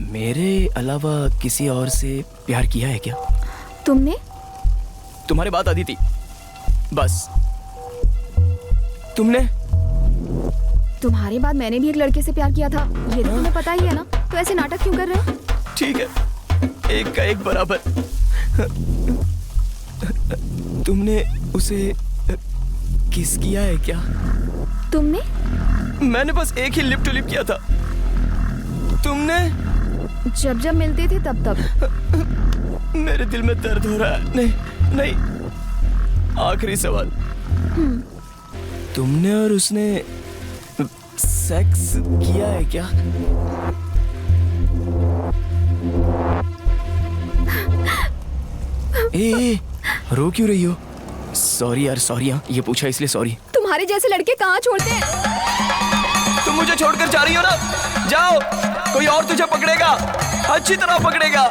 मेरे अलावा किसी और से प्यार किया है क्या? तुमने? तुम्हारे बाद आती थी बस। तुमने? तुम्हारे बाद मैंने भी एक लड़के से प्यार किया था, ये तो तुम्हें पता ही है ना, तो ऐसे नाटक क्यों कर रहे हो? ठीक है, एक का एक बराबर। तुमने उसे किस किया है क्या? तुमने? मैंने बस एक ही लिप टू लिप किया था। तुमने? जब जब मिलते थे तब तब। मेरे दिल में दर्द हो रहा है। नहीं नहीं, आखिरी सवाल, तुमने और उसने सेक्स किया है क्या? ए, रो क्यों रही हो? सॉरी यार, सॉरी। हाँ, ये पूछा इसलिए सॉरी। तुम्हारे जैसे लड़के कहाँ छोड़ते हैं? तुम मुझे छोड़कर जा रही हो ना? जाओ, कोई और तुझे पकड़ेगा, अच्छी तरह पकड़ेगा।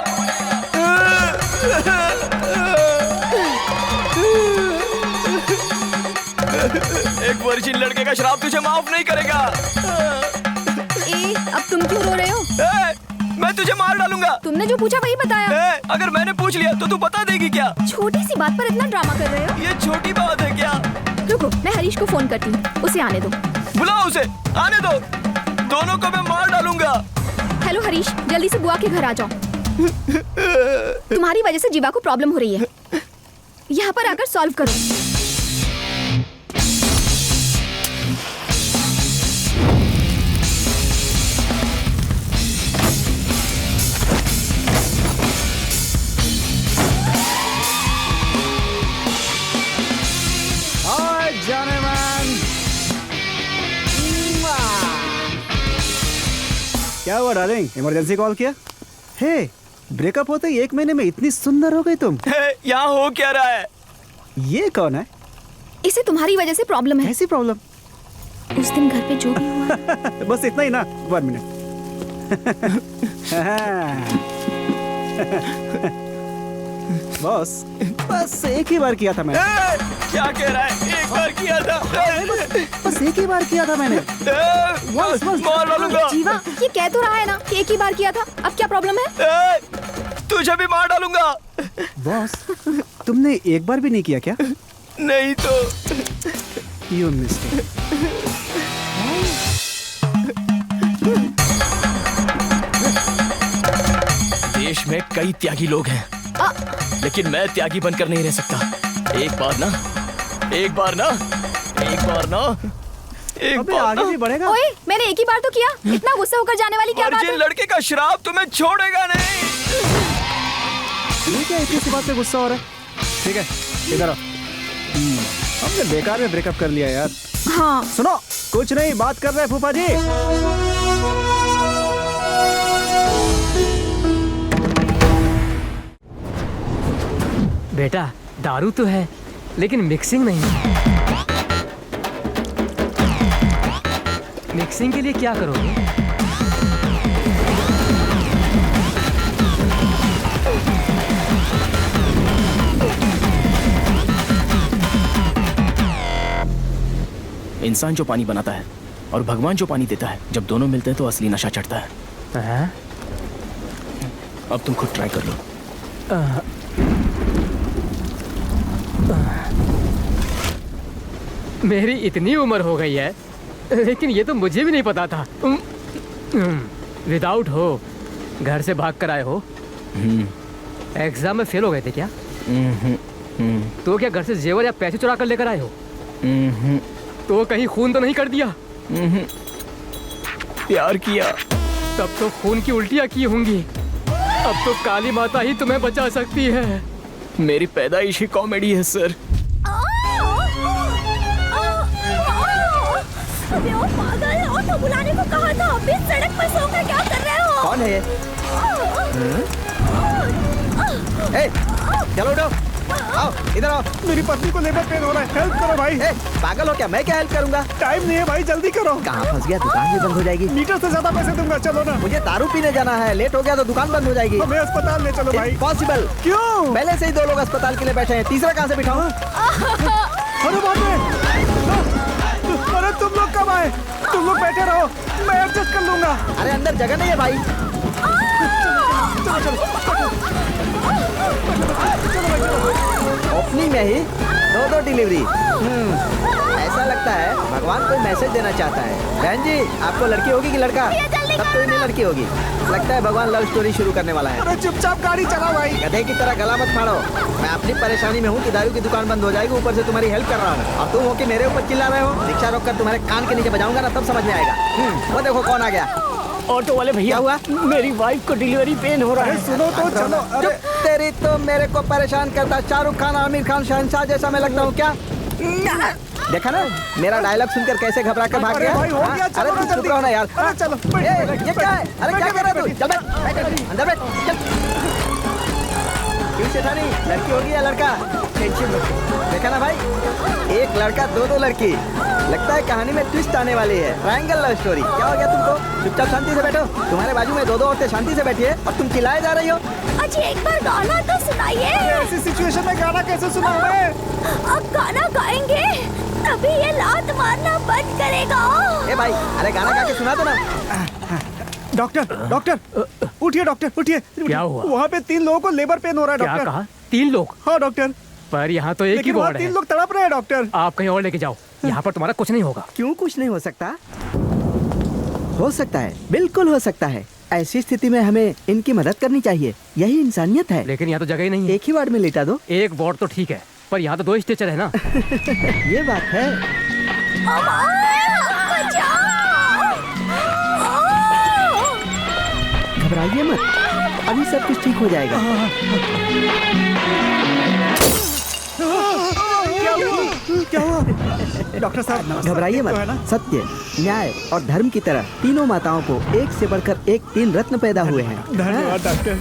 एक वर्जिन लड़के का श्राप तुझे माफ नहीं करेगा। अब तुम क्यों रो रहे हो? मैं तुझे मार डालूंगा। तुमने जो पूछा वही बताया। अगर मैंने पूछ लिया तो तू बता देगी क्या? छोटी सी बात पर इतना ड्रामा कर रहे हो? ये छोटी बात है क्या? रुको, मैं हरीश को फोन करती हूँ, उसे आने दो। बुलाओ उसे, आने दो। दोनों को मैं मार डालूंगा। हेलो हरीश, जल्दी से बुआ के घर आ जाओ। तुम्हारी वजह से जीवा को प्रॉब्लम हो रही है, यहाँ पर आकर सॉल्व करो। क्या हुआ डार्लिंग, इमरजेंसी कॉल किया? हे, ब्रेकअप होते ही 1 महीने में इतनी सुंदर हो गई तुम। यहाँ हो क्या रहा है? ये कौन है? इसे तुम्हारी वजह से प्रॉब्लम है। ऐसी प्रॉब्लम? उस दिन घर पे जो भी हुआ। बस इतना ही ना? 1 मिनट। बॉस, बस एक ही बार किया था मैंने। क्या कह रहा है? एक बार किया था? बस एक ही बार किया था मैंने। मार डालूंगा। जीवा, ये कह तो रहा है ना कि एक ही बार किया था, अब क्या प्रॉब्लम है? तुझे भी मार डालूंगा। बॉस, तुमने एक बार भी नहीं किया क्या? नहीं तो। You missed it. देश में कई त्यागी लोग हैं, लेकिन मैं त्यागी बनकर नहीं रह सकता। एक बार ना, एक बार ना, एक बार ना, एक अबे बार आगे ना। भी बढ़ेगा। ओए, मैंने एक ही बार तो किया, इतना गुस्सा होकर जाने वाली क्या बात वर्जिन है? लड़के का श्राप तुम्हें छोड़ेगा नहीं। ये क्या इतनी सी बात पे गुस्सा हो रहा है? ठीक है, इधर आओ। हमने बेकार में ब्रेकअप कर लिया यार। हाँ। सुनो, कुछ नहीं, बात कर रहे हैं फूफा जी। बेटा, दारू तो है लेकिन मिक्सिंग नहीं है। मिक्सिंग के लिए क्या करोगे? इंसान जो पानी बनाता है और भगवान जो पानी देता है, जब दोनों मिलते हैं तो असली नशा चढ़ता है। हाँ? अब तुम खुद ट्राई कर लो। मेरी इतनी उम्र हो गई है, लेकिन ये तो मुझे भी नहीं पता था। विदाउट हो घर से भाग कर आए हो? एग्जाम में फेल हो गए थे क्या? तो क्या घर से जेवर या पैसे चुरा कर लेकर आए हो? तो कहीं खून तो नहीं कर दिया? प्यार किया। तब तो खून की उल्टियाँ की होंगी। अब तो काली माता ही तुम्हें बचा सकती है। मेरी पैदाइश ही कॉमेडी है सर। अबे ओ पागल, ऑटो बुलाने को कहा था, अभी सड़क पर सोकर क्या कर रहे हो? कौन है ये? ए, चलो उठो, आओ इधर आओ। मेरी पत्नी को लेबर पेन हो रहा है, हेल्प करो भाई। ए, पागल हो क्या? मैं क्या हेल्प करूंगा? टाइम नहीं है भाई, जल्दी करो। कहाँ फंस गया? दुकान भी बंद हो जाएगी। मीटर से ज्यादा पैसे दूंगा, चलो ना। मुझे दारू पीने जाना है, लेट हो गया तो दुकान बंद हो जाएगी। हमें अस्पताल ले चलो भाई। पॉसिबल। क्यों? पहले से ही 2 लोग अस्पताल के लिए बैठे हैं, तीसरा कहाँ से बिठाऊं? अरे बाप रे! अरे तुम लोग कब आए? तुम लोग बैठे रहो, मैं एडजस्ट कर लूंगा। अरे अंदर जगह नहीं है भाई। ओपनिंग में ही दो डिलीवरी। ऐसा लगता है भगवान कोई मैसेज देना चाहता है। बहन जी, आपको लड़की होगी कि लड़का? तब तो इन्हें लड़की होगी। लगता है भगवान लव स्टोरी शुरू करने वाला है। अरे चुपचाप गाड़ी चलाओ भाई। गधे की तरह गला मत फाड़ो। मैं अपनी परेशानी में हूँ कि दारू की दुकान बंद हो जाएगी, ऊपर से तुम्हारी हेल्प कर रहा हूँ और तुम हो कि मेरे ऊपर चिल्ला रहे हो। रिक्शा रोककर तुम्हारे कान के नीचे बजाऊंगा ना, तब समझ में आएगा। वो देखो कौन आ गया। ऑटो वाले भैया, हुआ? मेरी वाइफ को डिलीवरी पेन हो रहा अरे है। सुनो तो चलो। अरे चुप, तेरी तो मेरे को परेशान करता। शाहरुख खान आमिर खान शहंशाह जैसा मैं लगता हूँ क्या? देखा ना मेरा डायलॉग सुनकर कैसे घबरा कर भाग अरे गया। भाई, हो गया, हाँ? चलो अरे ना तुम चुप जल्दी। रहो ना यार। अरे चलो, ये क्या है? अरे क्या कर रहा है तू? चल बैठ, अंदर बैठ, चल। क्यों सेठानी, लड़की होगी या लड़का? टेंशन मत। देखा ना भाई, एक लड़का दो लड़की। लगता है कहानी में ट्विस्ट आने वाली है। Triangle love story. क्या हो गया तुमको? चुपचाप शांति से बैठो। तुम्हारे बाजू में दो औरतें शांति से बैठी है और तुम चिल्लाए जा रही हो। अजी एक बार गाना तो सुनाइए। ऐसी सिचुएशन में गाना कैसे सुनाऊं मैं? अब गाना गाएंगे तभी ये लात मारना बंद करेगा। ए भाई, अरे गाना गा के सुना दो ना। डॉक्टर उठिए, डॉक्टर उठिए। क्या हुआ? वहाँ पे 3 लोगों को लेबर पेन हो रहा है क्या डॉक्टर। कहा? 3 लोग? हाँ डॉक्टर, पर यहाँ तो एक ही लेकिन वहाँ वार्ड 3 है। लोग तड़प रहे हैं डॉक्टर। आप कहीं और लेके जाओ, यहाँ पर तुम्हारा कुछ नहीं होगा। क्यों कुछ नहीं हो सकता? हो सकता है, बिल्कुल हो सकता है। ऐसी स्थिति में हमें इनकी मदद करनी चाहिए। यही इंसानियत है। लेकिन यहाँ तो जगह ही नहीं है। एक ही वार्ड में लेटा दो। एक वार्ड तो ठीक है, पर यहाँ तो 2 स्ट्रेचर है ना। ये बात है। घबराइए मत, अभी सब कुछ ठीक हो जाएगा। क्या हुआ? डॉक्टर साहब घबराइए तो है ना? मत। सत्य, न्याय और धर्म की तरह तीनों माताओं को एक से बढ़कर एक 3 रत्न पैदा हुए हैं। धन्यवाद डॉक्टर।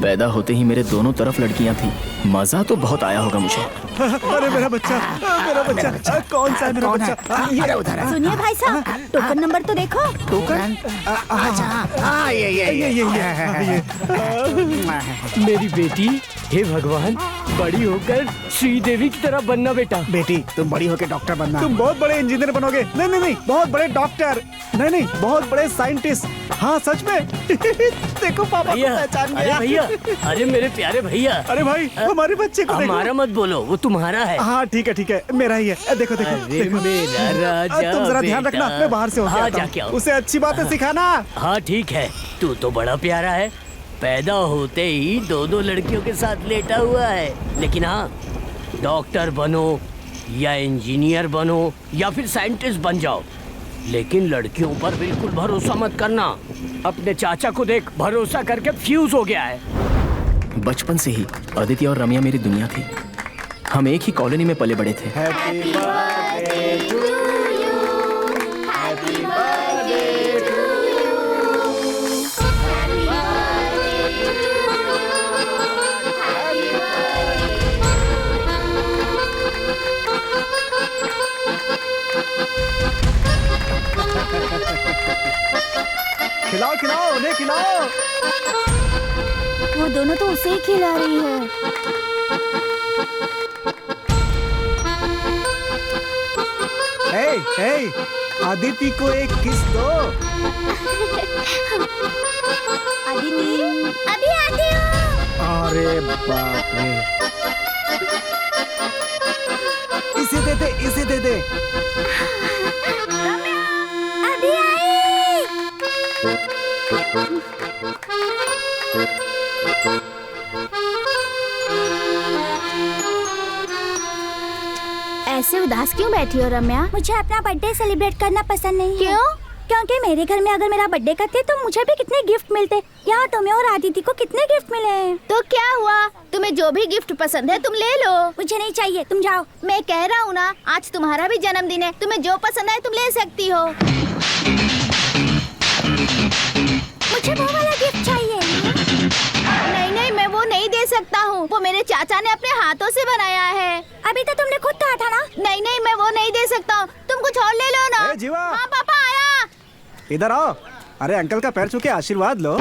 पैदा होते ही मेरे दोनों तरफ लड़कियां थी। मजा तो बहुत आया होगा मुझे। अरे मेरा बच्चा, मेरा बच्चा। कौन सा है मेरा बच्चा? ये उधर है। सुनिए भाई साहब, टोकन नंबर तो देखो। टोकन? ये। मेरी बेटी, हे भगवान, बड़ी होकर श्रीदेवी की तरह बनना बेटा। बेटी, तुम बड़ी होके डॉक्टर बनना। तुम बहुत बड़े इंजीनियर बनोगे। नहीं, बहुत बड़े डॉक्टर। नहीं, बहुत बड़े साइंटिस्ट। हाँ सच में। देखो पापा को भैया, पहचान अरे गया। भैया, अरे मेरे प्यारे भैया। अरे भाई, हमारे बच्चे को देखो। हमारा मत बोलो, वो तुम्हारा है। हाँ ठीक है, मेरा ही है। देखो अरे देखो। मेरा राजा तुम जरा ध्यान बेटा। रखना, मैं बाहर से होके हाँ, आता हूँ। जाके आओ। उसे अच्छी बातें सिखाना। हाँ ठीक है, तू तो बड़ा प्यारा है। पैदा होते ही 2 लड़कियों के साथ लेटा हुआ है। लेकिन हाँ, डॉक्टर बनो या इंजीनियर बनो या फिर साइंटिस्ट बन जाओ, लेकिन लड़कियों पर बिल्कुल भरोसा मत करना। अपने चाचा को देख, भरोसा करके फ्यूज हो गया है। बचपन से ही अदिति और रम्या मेरी दुनिया थी। हम एक ही कॉलोनी में पले बड़े थे। खिलाओ, उन्हें खिलाओ। वो दोनों तो उसे ही खिला रही है। हे, आदिति को एक किस दो। अदिति, अभी आती हूँ। अरे बाप रे। इसे दे दे। अभी आई। ऐसे उदास क्यों बैठी हो रम्या? मुझे अपना बर्थडे सेलिब्रेट करना पसंद नहीं है। क्यों? क्योंकि मेरे घर में अगर मेरा बर्थडे करते तो मुझे भी कितने गिफ्ट मिलते। यहाँ तुम्हें और आदिति को कितने गिफ्ट मिले हैं। तो क्या हुआ? तुम्हें जो भी गिफ्ट पसंद है तुम ले लो। मुझे नहीं चाहिए, तुम जाओ। मैं कह रहा हूँ ना, आज तुम्हारा भी जन्मदिन है। तुम्हें जो पसंद है तुम ले सकती हो। मुझे वो वाला गिफ्ट चाहिए। नहीं, मैं वो नहीं दे सकता हूँ। वो मेरे चाचा ने अपने हाथों से बनाया है। अभी तो तुमने खुद कहा था ना। नहीं, मैं वो नहीं दे सकता हूँ। तुम कुछ और ले लो ना। ए, जीवा। हाँ पापा आया। इधर आओ। अरे अंकल का पैर छू के आशीर्वाद लो।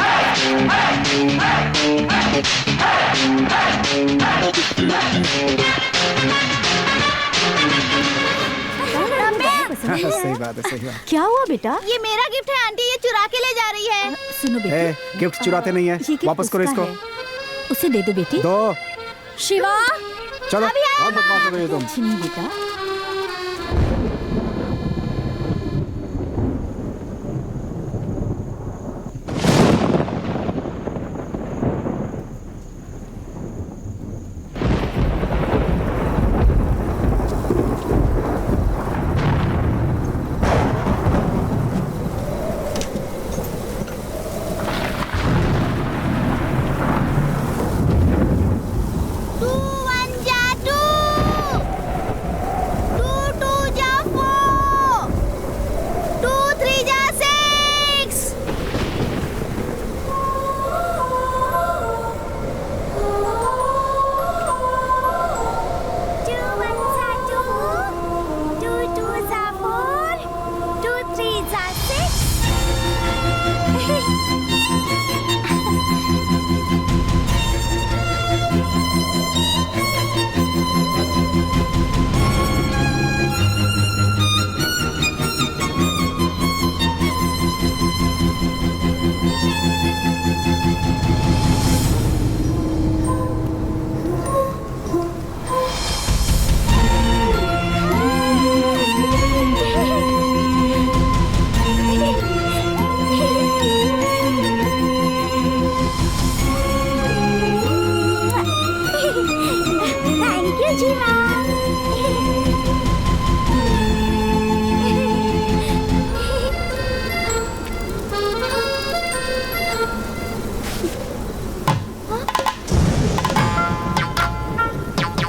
रम्या, सही बात है। क्या हुआ बेटा? ये मेरा गिफ्ट है आंटी, ये चुरा के ले जा रही है। सुनो बेटी, गिफ्ट चुराते नहीं ये है, गिफ्ट वापस करो उसका इसको। है। उसे दे दो बेटी। दो। शिवा चलो, अभी आया। बहुत बदमाश हो गई हो तुम। कुछ नहीं बेटा। थैंक यू जीवा।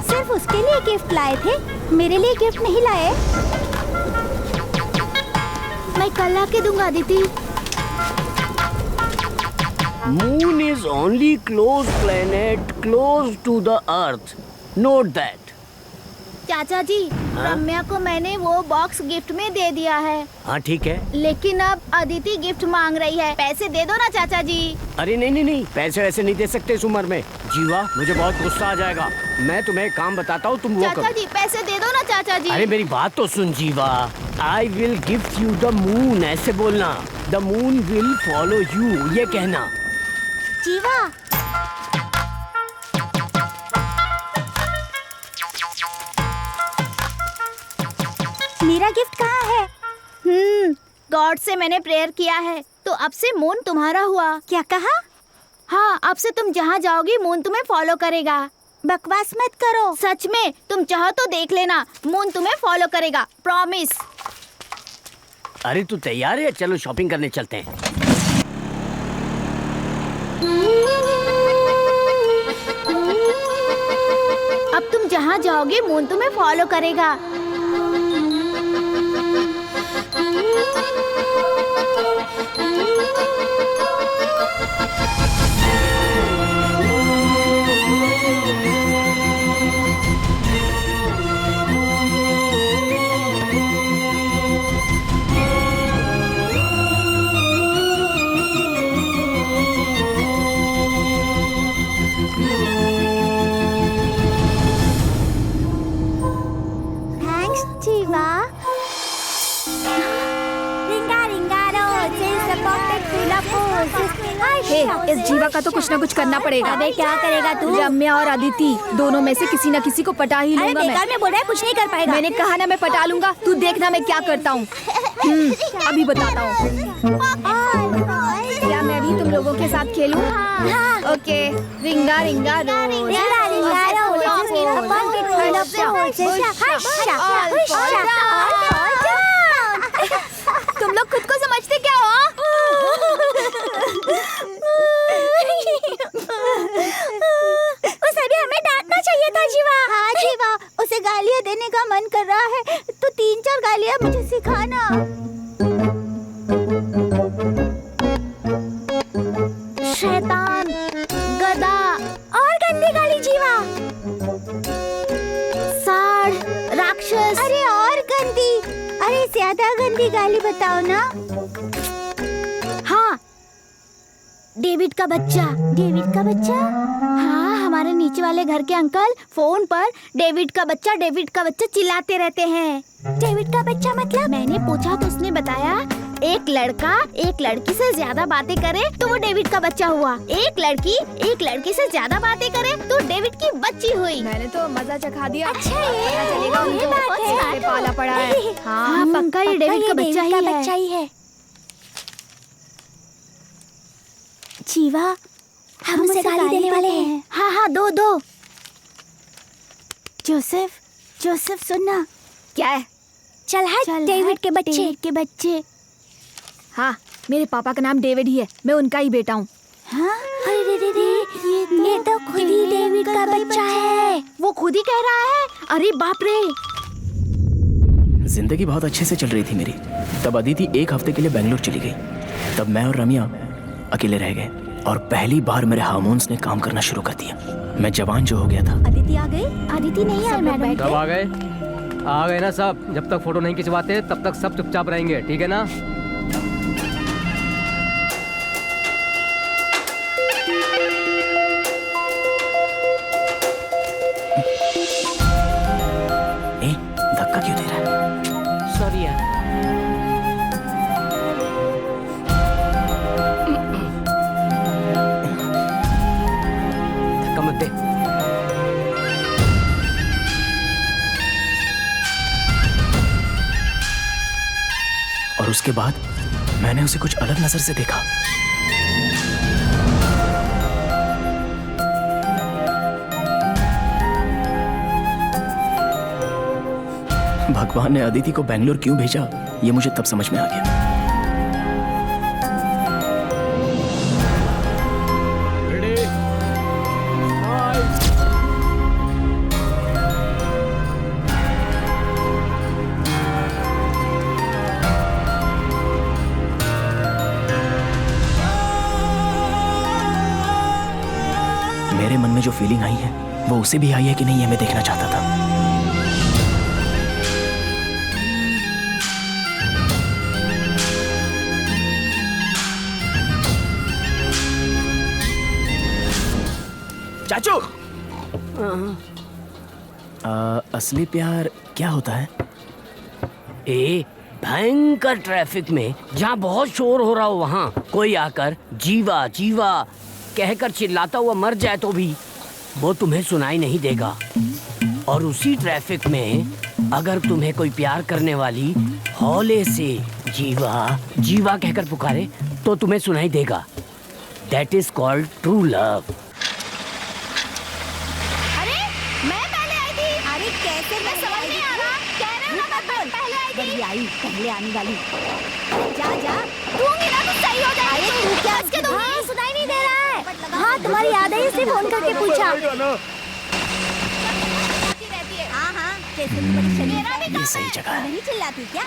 सिर्फ उसके लिए गिफ्ट लाए थे, मेरे लिए गिफ्ट नहीं लाए। मैं कल आके दूंगा Aditi. Moon is only close planet close to the Earth. Note that. चाचा जी, रम्या को मैंने वो बॉक्स गिफ्ट में दे दिया है, हाँ ठीक है। लेकिन अब अदिति गिफ्ट मांग रही है। पैसे दे दो ना चाचा जी। अरे नहीं नहीं नहीं, पैसे वैसे नहीं दे सकते इस उम्र में। जीवा, मुझे बहुत गुस्सा आ जाएगा। मैं तुम्हें एक काम बताता हूँ, तुम वो चाचा करो। जी पैसे दे दो ना चाचा जी। अरे मेरी बात तो सुन जीवा। I will gift you the moon, ऐसे बोलना। The moon will follow you, ये कहना। जीवा, मेरा गिफ्ट कहाँ है? गॉड से मैंने प्रेयर किया है, तो अब से मून तुम्हारा हुआ। क्या कहा? हाँ, अब से तुम जहाँ जाओगी मून तुम्हें फॉलो करेगा। बकवास मत करो। सच में, तुम चाहो तो देख लेना, मून तुम्हें फॉलो करेगा, प्रॉमिस। अरे तू तैयार है? चलो शॉपिंग करने चलते हैं। अब तुम जहाँ जाओगे मून तुम्हें फॉलो करेगा। Thanks Jeeva. Ringa ringa roses pocket full of roses. Hey, इस जीवा का तो कुछ ना कुछ करना पड़ेगा। अबे क्या करेगा तू? रम्या और अदिति दोनों में से किसी न किसी को पटा ही अरे लूंगा बेकार मैं। में बोल रहा है, कुछ नहीं कर पाएगा। मैंने कहा ना मैं पटा लूंगा, तू देखना मैं क्या करता हूँ। अभी बताता हूँ। क्या मैं भी तुम लोगों के साथ खेलूं? ओके, रिंगा रिंगा रोज। रिंगा ringa roses pocket full of roses. तुम लोग खुद को समझते क्या हो? उसे भी हमें डांटना चाहिए था जीवा। हाँ जीवा, उसे गालियाँ देने का मन कर रहा है तो 3-4 गालियाँ मुझे सिखाना। शैतान, गधा, और गंदी गाली जीवा। साड़, राक्षस। अरे और गंदी, अरे ज्यादा गंदी गाली बताओ ना। हाँ, डेविड का बच्चा। डेविड का बच्चा? हाँ, हमारे नीचे वाले घर के अंकल फोन पर डेविड का बच्चा चिल्लाते रहते हैं। डेविड का बच्चा मतलब? मैंने पूछा तो उसने बताया एक लड़का एक लड़की से ज्यादा बातें करे तो वो डेविड का बच्चा हुआ। एक लड़की एक लड़के से ज्यादा बातें करे तो डेविड की बच्ची हुई। मैंने तो मजा चखा दिया। अच्छा पता चलेगा ये उनको बात है। कैसे पाला पड़ा है। हाँ पक्का ये डेविड का बच्चा ही है। जीवा हम उसे गाली देने वाले हैं। हाँ हाँ दो। जोसेफ सुनना। क्या है? चल हट, डेविड के बच्चे। हाँ मेरे पापा का नाम डेविड ही है, मैं उनका ही बेटा हूँ। हाँ अरे रे ये तो खुद ही डेविड का बच्चा है। वो खुद ही कह रहा है। अरे बाप रे। जिंदगी बहुत अच्छे से चल रही थी मेरी। तब अदिति एक हफ्ते के लिए बेंगलोर चली गई। तब मैं और रम्या अकेले रह गए और पहली बार मेरे हार्मोन्स ने काम करना शुरू कर दिया। मैं जवान जो हो गया था। अदिति आ गई? अदिति नहीं आई मैडम। सब आ गए ना सब। जब तक फोटो नहीं खिंचवाते तब तक सब चुपचाप रहेंगे, ठीक है ना? ए, धक्का क्यों दे रहा है? सॉरी यार। धक्का मत दे। और उसके बाद मैंने उसे कुछ अलग नजर से देखा। भगवान ने अदिति को बेंगलोर क्यों भेजा ये मुझे तब समझ में आ गया। मेरे मन में जो फीलिंग आई है वो उसे भी आई है कि नहीं, ये मैं देखना चाहता था। चाचू, असली प्यार क्या होता है? भयंकर ट्रैफिक में जहाँ बहुत शोर हो रहा हो वहाँ कोई आकर जीवा जीवा कहकर चिल्लाता हुआ मर जाए तो भी वो तुम्हें सुनाई नहीं देगा। और उसी ट्रैफिक में अगर तुम्हें कोई प्यार करने वाली हौले से जीवा जीवा कहकर पुकारे तो तुम्हें सुनाई देगा। That is called true love. अरे मैं पहले आई थी। अरे कैसे मैं समझ नहीं आ रहा। कह रहे हो ना मैं पहले आई थी। पहले आने वाली। जा दूंगी ना तो सही हो जाएगी। अरे तू क्या इसके दूंगी। हाँ, सुनाई नहीं दे रहा है। हाँ तुम्हारी याद है इसलिए फोन करके पूछा। हाँ कैसे तू बड़ी शरीफ ये सही जगह है। नहीं चिल्लाती क्या?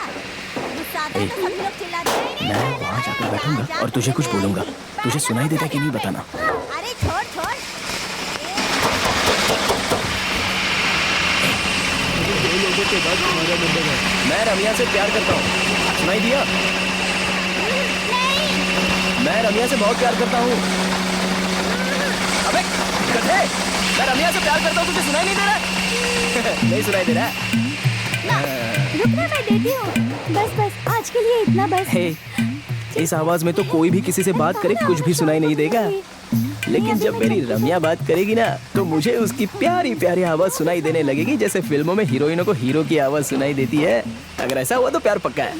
गुस्सा आता है ए, तो सब लोग चिल्लाते हैं। मैं वहाँ जाकर बैठूंगा और तुझे कुछ बोलूंगा। तुझे सुनाई देता कि नहीं बताना। अरे छोड़। मैं रम्या से प्यार करता हूँ, सुनाई दिया? मैं रम्या से बहुत प्यार करता हूँ। अबे गधे, मैं रम्या से प्यार करता हूँ, तुझे सुनाई नहीं दे रहा? नहीं सुनाई दे रहा? रुकना मैं देती हूँ। बस आज के लिए इतना बस। हे, इस आवाज में तो कोई भी किसी से बात करे कुछ भी सुनाई नहीं देगा, लेकिन जब मेरी रम्या बात करेगी ना तो मुझे उसकी प्यारी प्यारी आवाज सुनाई देने लगेगी, जैसे फिल्मों में हीरोइनों को हीरो की आवाज सुनाई देती है। अगर ऐसा हुआ तो प्यार पक्का है।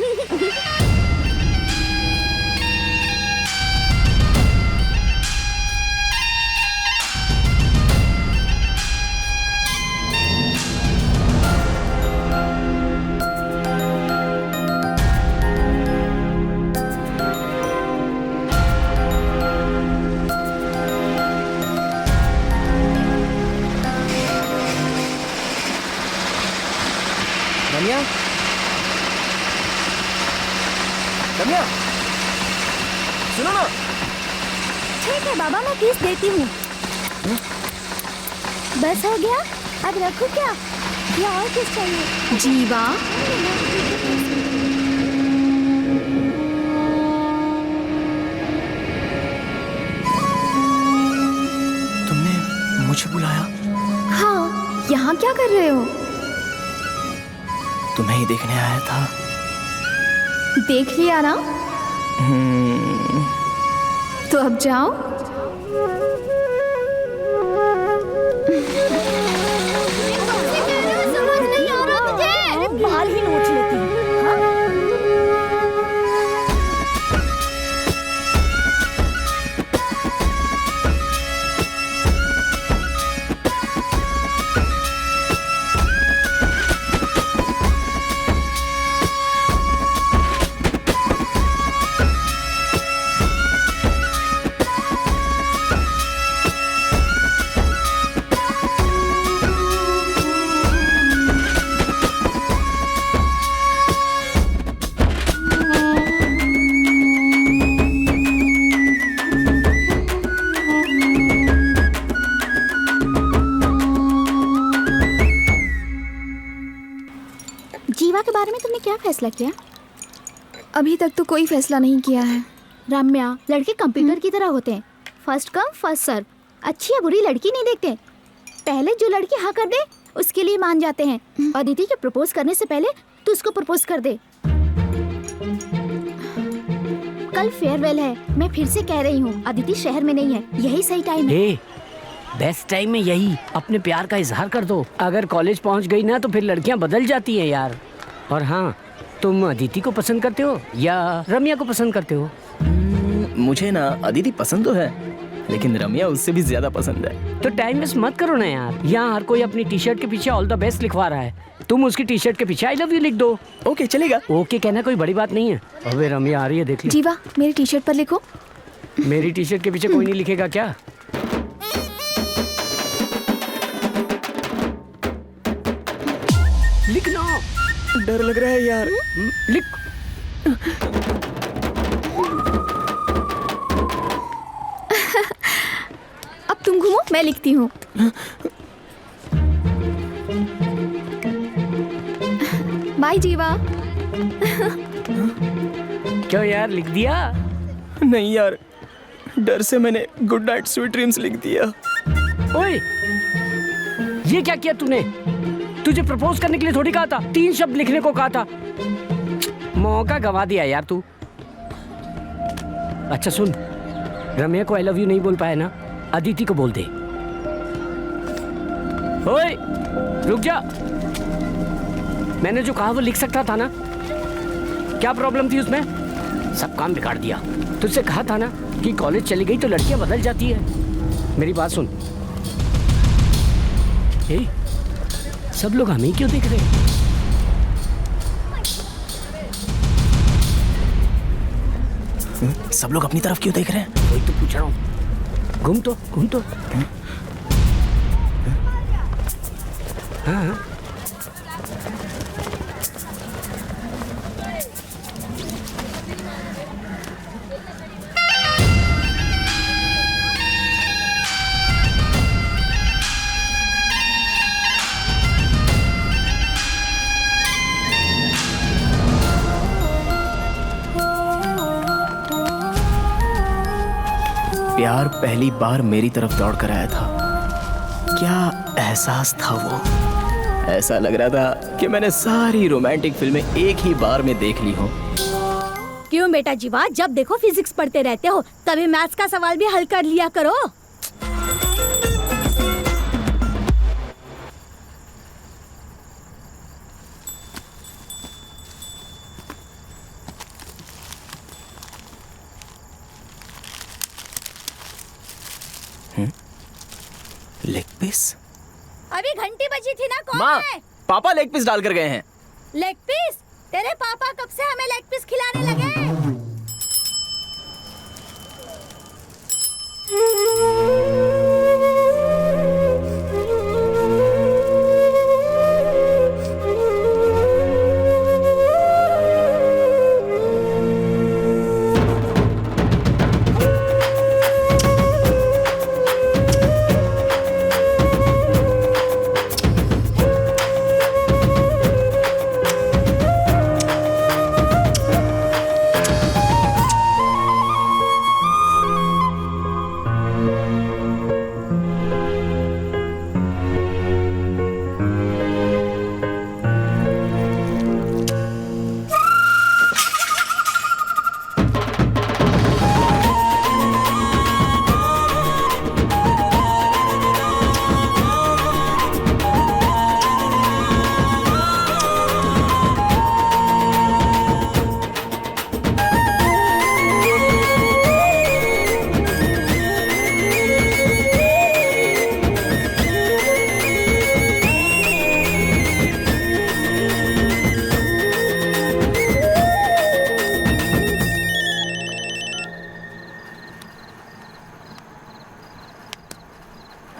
रम्या, रम्या, सुनो ना। ठीक है बाबा, मैं किस देती हूँ। बस हो गया, अब रखो क्या या और किस चाहिए? जीवा तुमने मुझे बुलाया? हाँ, यहाँ क्या कर रहे हो? तुम्हें ही देखने आया था। देख लिया ना? तो अब जाओ। समझ नहीं आ रहा मुझे। बाल ही नोच लेती हूँ। जीवा के बारे में तुमने क्या फैसला किया? अभी तक तो कोई फैसला नहीं किया है। रम्या, लड़के कंप्यूटर की तरह होते हैं, फर्स्ट कम फर्स्ट सर्व। अच्छी या बुरी लड़की नहीं देखते, पहले जो लड़की हाँ कर दे उसके लिए मान जाते हैं। अदिति के प्रपोज करने से पहले तू उसको प्रपोज कर दे। कल फेयरवेल है, मैं फिर से कह रही हूँ, अदिति शहर में नहीं है, यही सही टाइम है। बेस्ट टाइम में यही, अपने प्यार का इजहार कर दो। अगर कॉलेज पहुंच गई ना तो फिर लड़कियां बदल जाती हैं यार। और हाँ, तुम अदिति को पसंद करते हो या रम्या को पसंद करते हो? मुझे ना अदिति पसंद तो है, लेकिन रम्या उससे भी ज्यादा पसंद है। तो टाइम वेस्ट मत करो ना यार। यहाँ हर कोई अपनी टी शर्ट के पीछे ऑल द बेस्ट लिखवा रहा है, तुम उसकी टी शर्ट के पीछे आई लव यू लिख दो। ओके चलेगा। ओके कहना कोई बड़ी बात नहीं है। अबे रम्या आ रही है, देख ली। जीवा, मेरी टी शर्ट पर लिखो। मेरी टी शर्ट के पीछे कोई नहीं लिखेगा क्या? लिखना। डर लग रहा है यार। लिख। अब तुम घूमो, मैं लिखती हूँ। बाय जीवा। क्यों यार, लिख दिया? नहीं यार, डर से मैंने गुड नाइट स्वीट ड्रीम्स लिख दिया। ओए, ये क्या किया तूने? तुझे प्रपोज करने के लिए थोड़ी कहा था, 3 शब्द लिखने को कहा था। मौका गवा दिया यार तू। अच्छा सुन, रम्या को आई लव यू नहीं बोल पाया ना, अदिति को बोल दे। ओए, रुक जा। मैंने जो कहा वो लिख सकता था ना? क्या प्रॉब्लम थी उसमें? सब काम बिगाड़ दिया। तुझसे कहा था ना कि कॉलेज चली गई तो लड़कियां बदल जाती है। मेरी बात सुन। ए, सब लोग हमें क्यों देख रहे हैं? सब लोग अपनी तरफ क्यों देख रहे हैं? वही तो पूछ रहा हूँ। घूम तो। हाँ। प्यार पहली बार मेरी तरफ दौड़ कर आया था। क्या एहसास था वो? ऐसा लग रहा था कि मैंने सारी रोमांटिक फिल्में एक ही बार में देख ली हूँ। क्यों बेटा जीवा, जब देखो फिजिक्स पढ़ते रहते हो, कभी मैथ्स का सवाल भी हल कर लिया करो। Leg piece? अभी घंटी बजी थी ना, कौन माँ, है? पापा लेग पीस डाल कर गए हैं। Leg piece? तेरे पापा कब से हमें लेग पीस खिलाने लगे?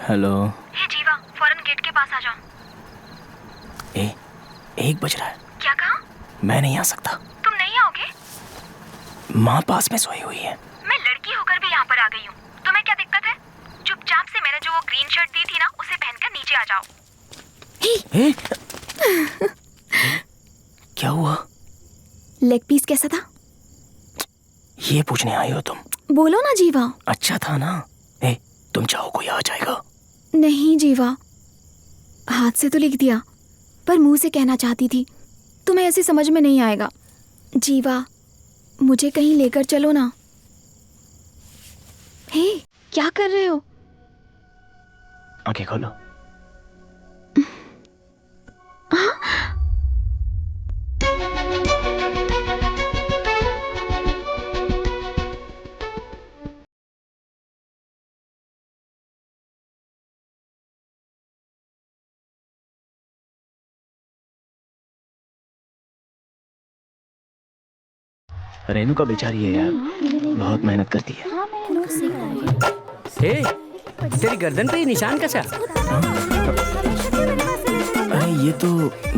हेलो। हे जीवा, फौरन गेट के पास आ जाओ। 1 बज रहा है। क्या कहा? मैं नहीं आ सकता। तुम नहीं आओगे? माँ पास में सोई हुई है। मैं लड़की होकर भी यहाँ पर आ गई हूँ। तुम्हें क्या दिक्कत है? चुपचाप से मैंने जो वो ग्रीन शर्ट दी थी ना, उसे पहनकर नीचे आ जाओ। क्या हुआ? लेग पीस कैसा था? ये पूछने आई हो तुम? बोलो ना जीवा। अच्छा था ना? तुम चाहो कोई आ जाएगा? नहीं जीवा, हाथ से तो लिख दिया, पर मुंह से कहना चाहती थी। तुम्हें ऐसे समझ में नहीं आएगा। जीवा, मुझे कहीं लेकर चलो ना। हे, क्या कर रहे हो? आंखें खोलो। रेणुका बेचारी है यार, बहुत मेहनत करती है। हे, तेरी गर्दन पे ये निशान कैसा? अरे ये तो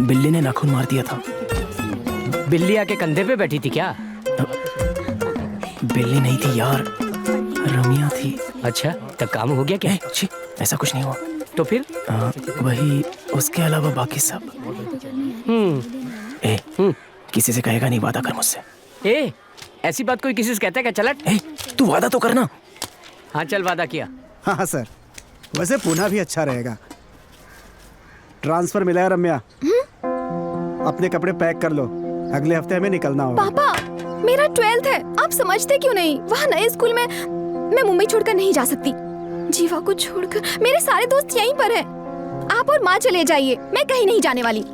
बिल्ली ने नाखून मार दिया था। बिल्ली आके कंधे पे बैठी थी क्या? बिल्ली नहीं थी यार, रमिया थी। अच्छा, तब काम हो गया क्या? छी, ऐसा कुछ नहीं हुआ। तो फिर? वही, उसके अलावा बाकी सब। किसी से कहेगा नहीं, वादा कर मुझसे। ऐसी बात कोई किसी से कहता है क्या? चलट। तू वादा तो करना। हाँ चल, वादा किया। हाँ सर, वैसे पुणे भी अच्छा रहेगा। ट्रांसफर मिला है रम्या। अपने कपड़े पैक कर लो, अगले हफ्ते हमें निकलना होगा। पापा, मेरा 12th है, आप समझते क्यों नहीं? वहाँ नए स्कूल में मैं मुंबई छोड़कर नहीं जा सकती। जीवा को छोड़कर मेरे सारे दोस्त यहीं पर हैं। आप और माँ चले जाइए, मैं कहीं नहीं जाने वाली।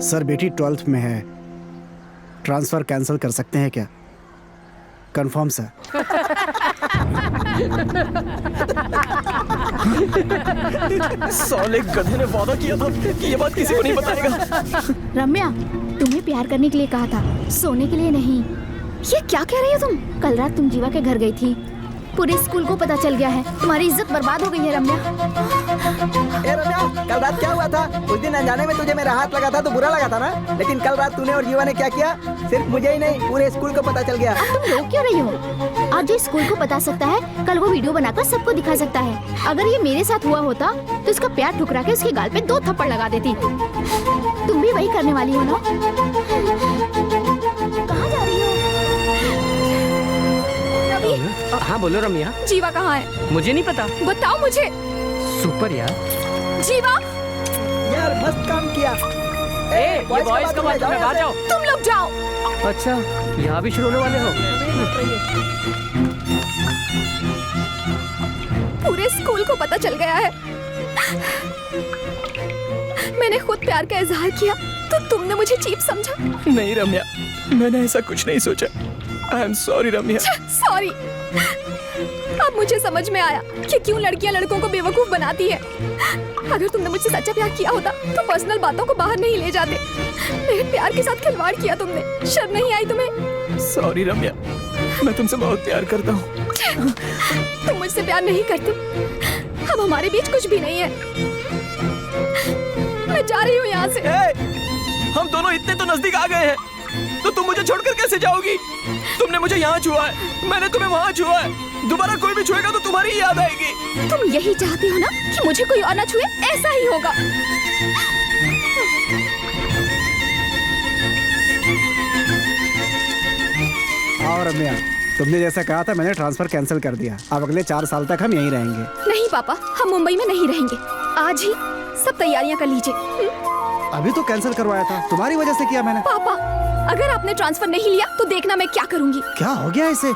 सर, बेटी 12th में है, ट्रांसफर कैंसिल कर सकते हैं क्या? Confirm sir. साले गधे ने वादा किया था कि ये बात किसी को नहीं बताएगा। रम्या, तुम्हें प्यार करने के लिए कहा था, सोने के लिए नहीं। ये क्या कह रही हो तुम? कल रात तुम जीवा के घर गई थी, पूरे स्कूल को पता चल गया है। तुम्हारी इज्जत बर्बाद हो गई है रम्या। रम्या, कल रात क्या हुआ था? उस दिन अनजाने में तुझे मेरा हाथ लगा था तो बुरा लगा था ना, लेकिन कल रात तूने और जीवा ने क्या किया, सिर्फ मुझे ही नहीं पूरे स्कूल को पता चल गया। अब तुम रो क्यों रही हो? आज जो स्कूल को बता सकता है, कल वो वीडियो बनाकर सबको दिखा सकता है। अगर ये मेरे साथ हुआ होता तो इसका प्यार ठुकरा के उसके गाल पे 2 थप्पड़ लगा देती। तुम भी वही करने वाली हो ना? कहाँ जा रही हो? हाँ बोलो रमिया। जीवा कहाँ है? मुझे नहीं पता। बताओ मुझे। सुपर यार। जीवा, यार मस्त काम किया। ये बॉयज का बात है, बाहर जाओ। तुम लोग जाओ। अच्छा, यहाँ भी शुरू होने वाले हो? पूरे स्कूल को पता चल गया है। मैंने खुद प्यार का इजहार किया तो तुमने मुझे चीप समझा। नहीं रम्या, मैंने ऐसा कुछ नहीं सोचा। I am sorry Ramya. Sorry. अब मुझे समझ में आया कि क्यों लड़कियां लड़कों को बेवकूफ बनाती है। अगर तुमने मुझसे सच्चा प्यार किया होता तो पर्सनल बातों को बाहर नहीं ले जाते। मेरे प्यार के साथ खिलवाड़ किया तुमने। शर्म नहीं आई तुम्हें? सॉरी रम्या, मैं तुमसे बहुत प्यार करता हूँ। तुम मुझसे प्यार नहीं करती। अब हमारे बीच कुछ भी नहीं है। मैं जा रही हूँ यहाँ से। हम दोनों इतने तो नजदीक आ गए हैं, तो तुम मुझे छोड़कर कैसे जाओगी? तुमने मुझे यहाँ छुआ है, मैंने तुम्हें वहाँ छुआ है। दोबारा कोई भी छुएगा तो तुम्हारी ही याद आएगी। तुम यही चाहती हो ना कि मुझे कोई और ना छुए? ऐसा ही होगा। और रम्या, तुमने जैसा कहा था, मैंने ट्रांसफर कैंसिल कर दिया। अब अगले 4 साल तक हम यहीं रहेंगे। नहीं पापा, हम मुंबई में नहीं रहेंगे। आज ही सब तैयारियां कर लीजिए। अभी तो कैंसिल करवाया था, तुम्हारी वजह से किया मैंने। पापा, अगर आपने ट्रांसफर नहीं लिया तो देखना मैं क्या करूंगी। क्या हो गया इसे?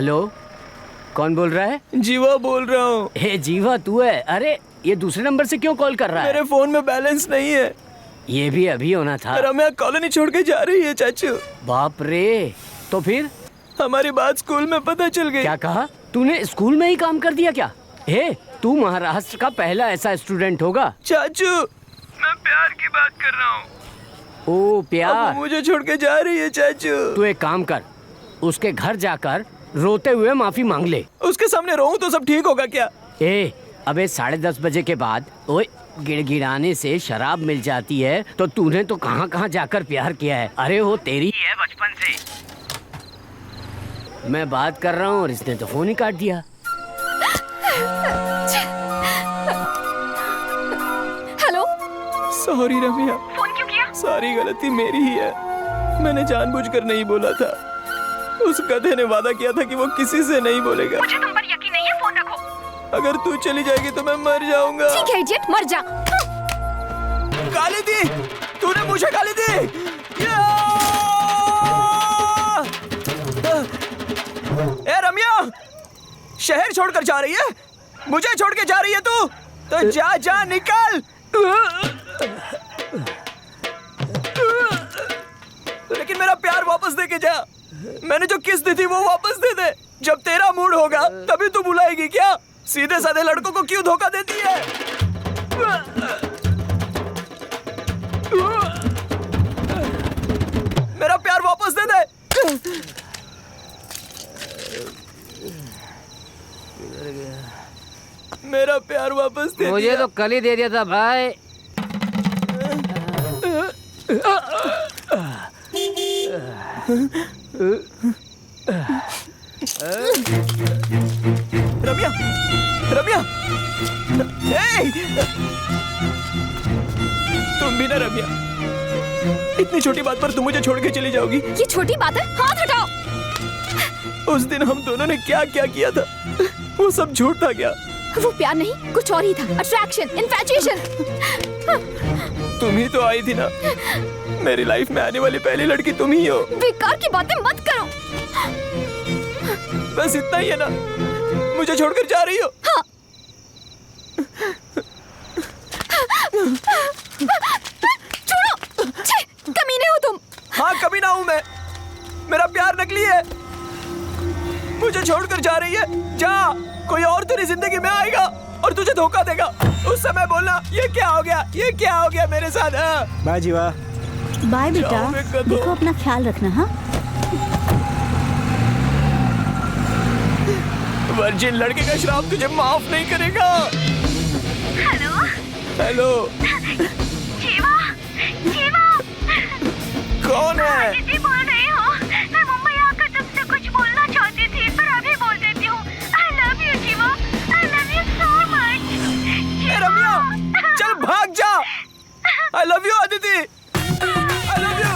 हेलो, कौन बोल रहा है? जीवा बोल रहा हूँ। हे जीवा, तू है? अरे ये दूसरे नंबर से क्यों कॉल कर रहा है? मेरे फोन में बैलेंस नहीं है। ये भी अभी होना था। रम्या कॉलोनी छोड़ के जा रही है चाचू। बाप रे, तो फिर? हमारी बात स्कूल में पता चल गई। क्या कहा तूने? स्कूल में ही काम कर दिया क्या? हे, तू महाराष्ट्र का पहला ऐसा स्टूडेंट होगा। चाचू, मैं प्यार की बात कर रहा हूँ। ओ प्यार, मुझे छोड़ के जा रही है चाचू। तू एक काम कर, उसके घर जाकर रोते हुए माफी मांग ले। उसके सामने रोऊं तो सब ठीक होगा क्या? ए, अबे 10:30 बजे के बाद ओए गिड़गिड़ाने से शराब मिल जाती है, तो तूने तो कहाँ कहाँ जाकर प्यार किया है। अरे वो तेरी ही है बचपन से। मैं बात कर रहा हूँ और इसने तो फोन ही काट दिया। हेलो, सॉरी रम्या, फोन क्यों किया? सारी गलती मेरी ही है। मैंने जानबूझकर नहीं बोला था। उस गधे ने वादा किया था कि वो किसी से नहीं बोलेगा। मुझे तुम पर यकीन नहीं है, फोन रखो। अगर तू चली जाएगी तो मैं मर जाऊंगा। ठीक है इडियट, मर जा। गाली दी तूने, मुझे गाली दी। ए रम्या, शहर छोड़कर जा रही है? मुझे छोड़ के जा रही है तू? तो जा जा, निकल। लेकिन मेरा प्यार वापस दे के जा। मैंने जो किस दी थी वो वापस दे दे। जब तेरा मूड होगा तभी तू बुलाएगी क्या? सीधे साधे लड़कों को क्यों धोखा देती है? मेरा प्यार वापस दे दे। मेरा प्यार वापस दे मुझे तो कल ही दे दिया था भाई। रम्या, रम्या, तुम भी ना रम्या, इतनी छोटी बात पर तुम मुझे छोड़ के चली जाओगी? ये छोटी बात है, हाथ हटाओ। उस दिन हम दोनों ने क्या क्या किया था, वो सब झूठ था क्या? वो प्यार नहीं, कुछ और ही था। Attraction, infatuation. तुम ही तो आई थी ना। मेरी लाइफ में आने वाली पहली लड़की तुम ही हो। बेकार की बातें मत करो। बस इतना ही है ना? मुझे छोड़कर जा रही हो? हाँ। छोड़ो, कमीने हो तुम। हाँ, कमीना हूँ मैं। मेरा प्यार नकली है। मुझे छोड़कर जा रही है? जा, कोई और तेरी जिंदगी में आएगा और तुझे धोखा देगा। उस समय बोलना, ये क्या हो गया, ये क्या हो गया मेरे साथ। बाय जीवा। बाय बेटा, देखो अपना ख्याल रखना। हाँ, वर्जिन लड़के का श्राप तुझे माफ नहीं करेगा। हेलो, हेलो, जीवा, जीवा। कौन है? दीदी बोल रही हो। मैं मुंबई आकर तुमसे कुछ बोलना चाहती थी, पर अभी बोल देती हूँ। I love you, जीवा। I love you so much। ए रम्या, चल भाग जा। I love you Aditi. I love you।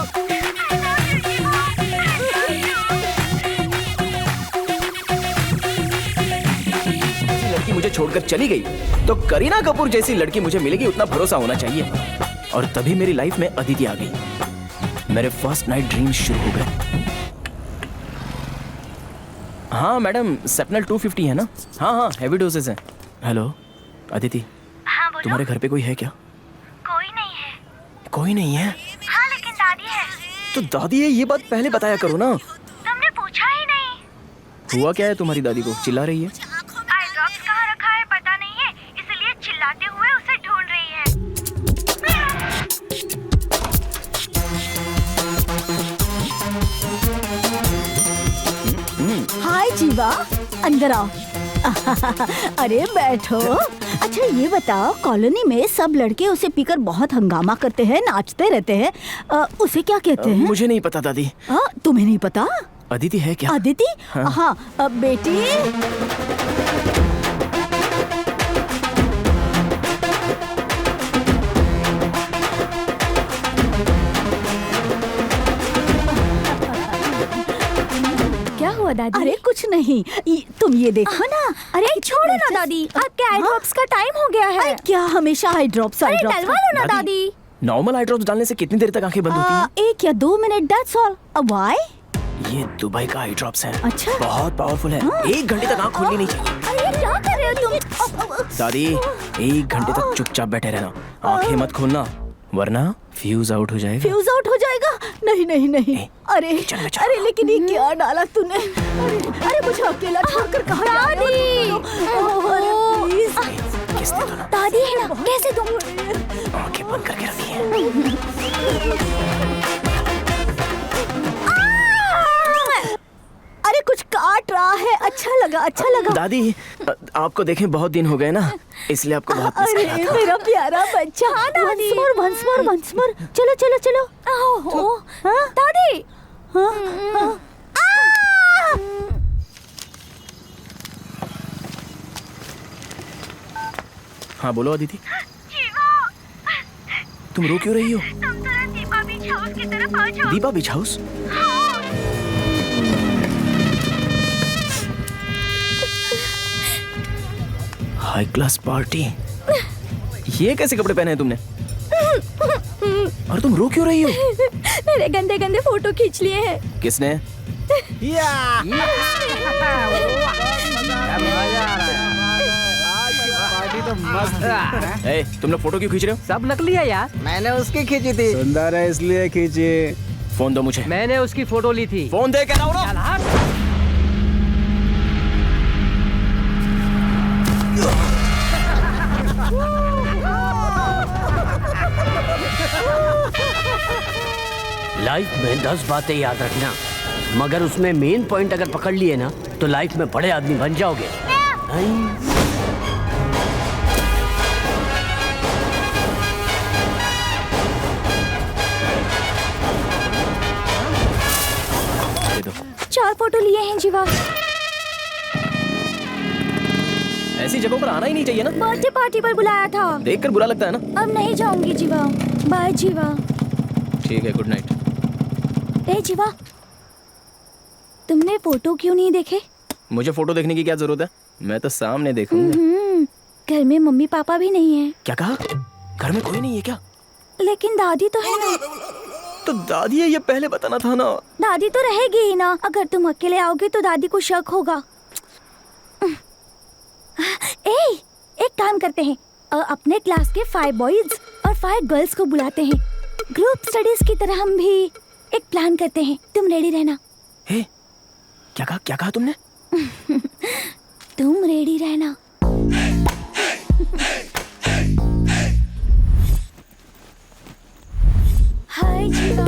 लड़की मुझे छोड़कर चली गई तो करीना कपूर जैसी लड़की मुझे मिलेगी, उतना भरोसा होना चाहिए। और तभी मेरी लाइफ में अदिति आ गई। मेरे फर्स्ट नाइट ड्रीम्स शुरू हो गए। हाँ मैडम, सेपनल 250 है ना? हाँ हाँ, हैवी डोजेस हैं। हेलो अदिति, हाँ बोलो। तुम्हारे घर पे कोई है क्या? कोई नहीं है। कोई नहीं है? हाँ लेकिन दादी है। तो दादी है, ये बात पहले बताया करो ना। तुमने पूछा ही नहीं। हुआ क्या है तुम्हारी दादी को? चिल्ला रही है? आई ड्रॉप्स कहाँ रखा है पता नहीं है, इसलिए चिल्लाते हुए उसे ढूंढ रही है। हाय जीवा, अंदर आओ। अरे बैठो। अच्छा ये बताओ, कॉलोनी में सब लड़के उसे पीकर बहुत हंगामा करते हैं, नाचते रहते हैं। उसे क्या कहते हैं? मुझे नहीं पता दादी। तुम्हें नहीं पता? अदिति है क्या? अदिति? हाँ, बेटी। क्या हुआ दादी? अरे कुछ नहीं, तुम ये देखो ना। अरे छोड़ो ना दादी, आपके आई ड्रॉप्स का टाइम हो गया है। क्या हमेशा आई ड्रॉप्स? अरे डलवा लो ना दादी। नॉर्मल आई ड्रॉप्स डालने से कितनी देर तक आंखें बंद होती हैं? 1 या 2 मिनट, दैट्स ऑल। व्हाई? ये दुबई का आई ड्रॉप्स है। अच्छा। बहुत पावरफुल है। 1 घंटे तक आँख खोलनी नहीं चाहिए। अरे क्या कर रहे हो तुम? दादी 1 घंटे तक चुपचाप बैठे रहना, आंखें मत खोलना वरना फ्यूज आउट हो जाएगा। फ्यूज आउट हो जाएगा? नहीं नहीं नहीं। अरे अरे लेकिन ये क्या डाला तूने? अरे मुझे अकेला छोड़कर कहाँ जा रहे हो? प्लीज किस दे दो ना। दादी है ना, कैसे तुम? आंखें बंद करके रखिए। अरे कुछ काट रहा है। अच्छा लगा। दादी आपको देखे बहुत दिन हो गए ना, इसलिए आपको बहुत मिस कर अरे रहा था। मेरा प्यारा बच्चा। हाँ दादी। once more। चलो। ओहो, हाँ? दादी। हाँ? हाँ बोलो अदिति। तुम रो क्यों रही हो? तुम तुरंत दीपा बीच हाउस की तरफ आ जाओ। दीपा बीच हाउस? High class party. ये कैसे कपड़े पहने हैं तुमने? और तुम रो क्यों रही हो? मेरे गंदे गंदे फोटो खींच लिए हैं। किसने? ए, तुम लोग फोटो क्यों खींच रहे हो? सब नकली है यार। मैंने उसकी खींची थी। सुंदर है इसलिए खींची। फोन दो मुझे। मैंने उसकी फोटो ली थी। फोन दे कह रहा हूँ ना। चल हट। लाइफ में 10 बातें याद रखना, मगर उसमें मेन पॉइंट अगर पकड़ लिए ना तो लाइफ में बड़े आदमी बन जाओगे। दे दो। 4 फोटो लिए हैं जीवा। ऐसी जगहों पर आना ही नहीं चाहिए ना। बर्थडे पार्टी पर बुलाया था। देखकर बुरा लगता है ना। अब नहीं जाऊंगी जीवा। बाय जीवा। ठीक है, गुड नाइट। ए जीवा, तुमने फोटो क्यों नहीं देखे? मुझे फोटो देखने की क्या जरूरत है? मैं तो सामने देखूंगा। घर में मम्मी पापा भी नहीं है। क्या कहा? घर में कोई नहीं है क्या? लेकिन दादी तो है ना। तो दादी है, ये पहले बताना था ना। दादी तो रहेगी ही ना। अगर तुम अकेले आओगे तो दादी को शक होगा। एक काम करते हैं, अपने क्लास के 5 बॉयज और 5 गर्ल्स को बुलाते हैं। ग्रुप स्टडीज की तरह हम भी एक प्लान करते हैं। तुम रेडी रहना। हे, क्या कहा तुमने? तुम रेडी रहना। हाय जीवा।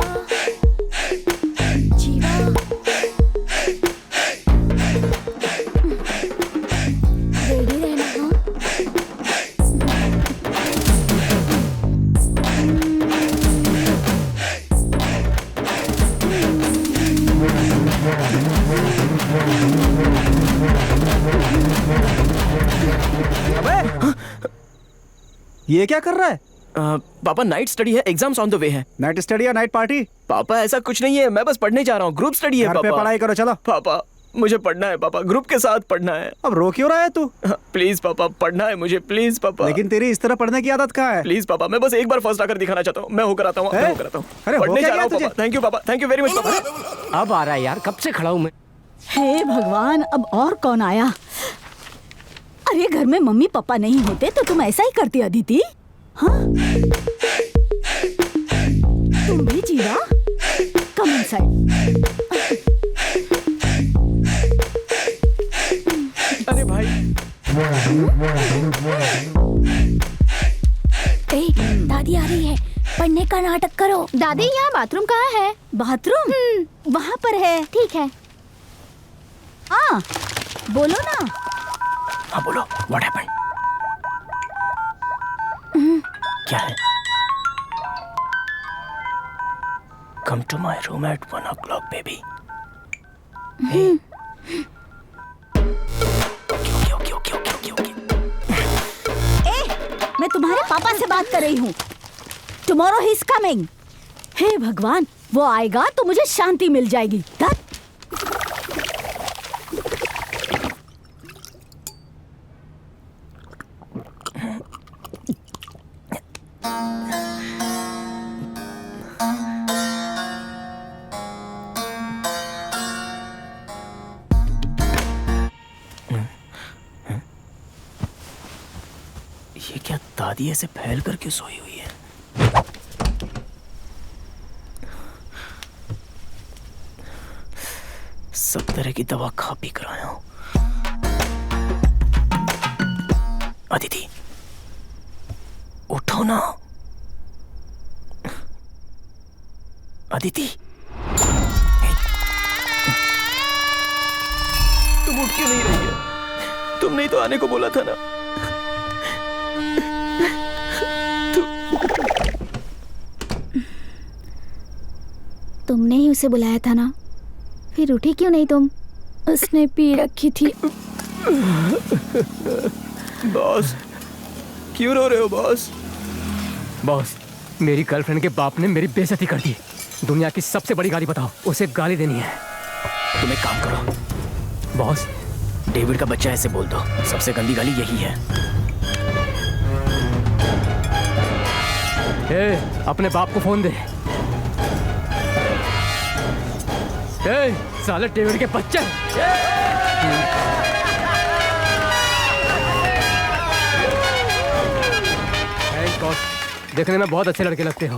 जीवा, रेडी रहना। हाँ, ये क्या कर रहा है? पापा नाइट स्टडी है, एग्जाम्स ऑन द वे है। नाइट स्टडी या नाइट पार्टी? पापा ऐसा कुछ नहीं है, मैं बस पढ़ने जा रहा हूँ। ग्रुप स्टडी है घर पे पापा। पढ़ाई करो, चलो। पापा मुझे पढ़ना है पापा, ग्रुप के साथ पढ़ना है। अब रो क्यों रहा है तू? प्लीज पापा, पढ़ना है मुझे, प्लीज पापा। लेकिन तेरी इस तरह पढ़ने की आदत कहाँ है? प्लीज पापा, मैं बस एक बार फर्स्ट आकर दिखाना चाहता हूँ। मैं होकर आता हूँ, मैं होकर आता हूँ। अरे हो पढ़ने क्या जा रहा हूँ गया पापा। थैंक यू पापा, थैंक यू वेरी मच पापा। अब आ रहा है यार, कब से खड़ा हूँ मैं। हे भगवान, अब और कौन आया? अरे घर में मम्मी पापा नहीं होते तो तुम ऐसा ही करती अदिति? हाँ? तुम भी जीवा? Come inside. अरे भाई, दादी आ रही है। पढ़ने का नाटक करो। दादी, यहाँ बाथरूम कहाँ है? बाथरूम वहाँ पर है। ठीक है। हाँ बोलो ना। हाँ बोलो, व्हाट हैपेंड? क्या है? Come to my room at 1 o'clock baby. मैं तुम्हारे पापा से बात कर रही हूँ। Tomorrow he is coming. हे भगवान, वो आएगा तो मुझे शांति मिल जाएगी। आदि ऐसे फैल कर क्यों सोई हुई है? सब तरह की दवा खा पी कर आया हूं। अदिति, उठो ना। अदिति, तुम उठ क्यों नहीं रही है? तुमने ही तो आने को बोला था ना। तुमने ही उसे बुलाया था ना, फिर उठी क्यों नहीं तुम? उसने पी रखी थी। बॉस, क्यों रो रहे हो बॉस? बॉस, मेरी गर्लफ्रेंड के बाप ने मेरी बेइज्जती कर दी। दुनिया की सबसे बड़ी गाली बताओ, उसे गाली देनी है। तुम एक काम करो बॉस, डेविड का बच्चा ऐसे बोल दो, सबसे गंदी गाली यही है। ए, अपने बाप को फोन दे। ए, साले डेविड के बच्चे। थैंक गॉड, देखने में बहुत अच्छे लड़के लगते हो।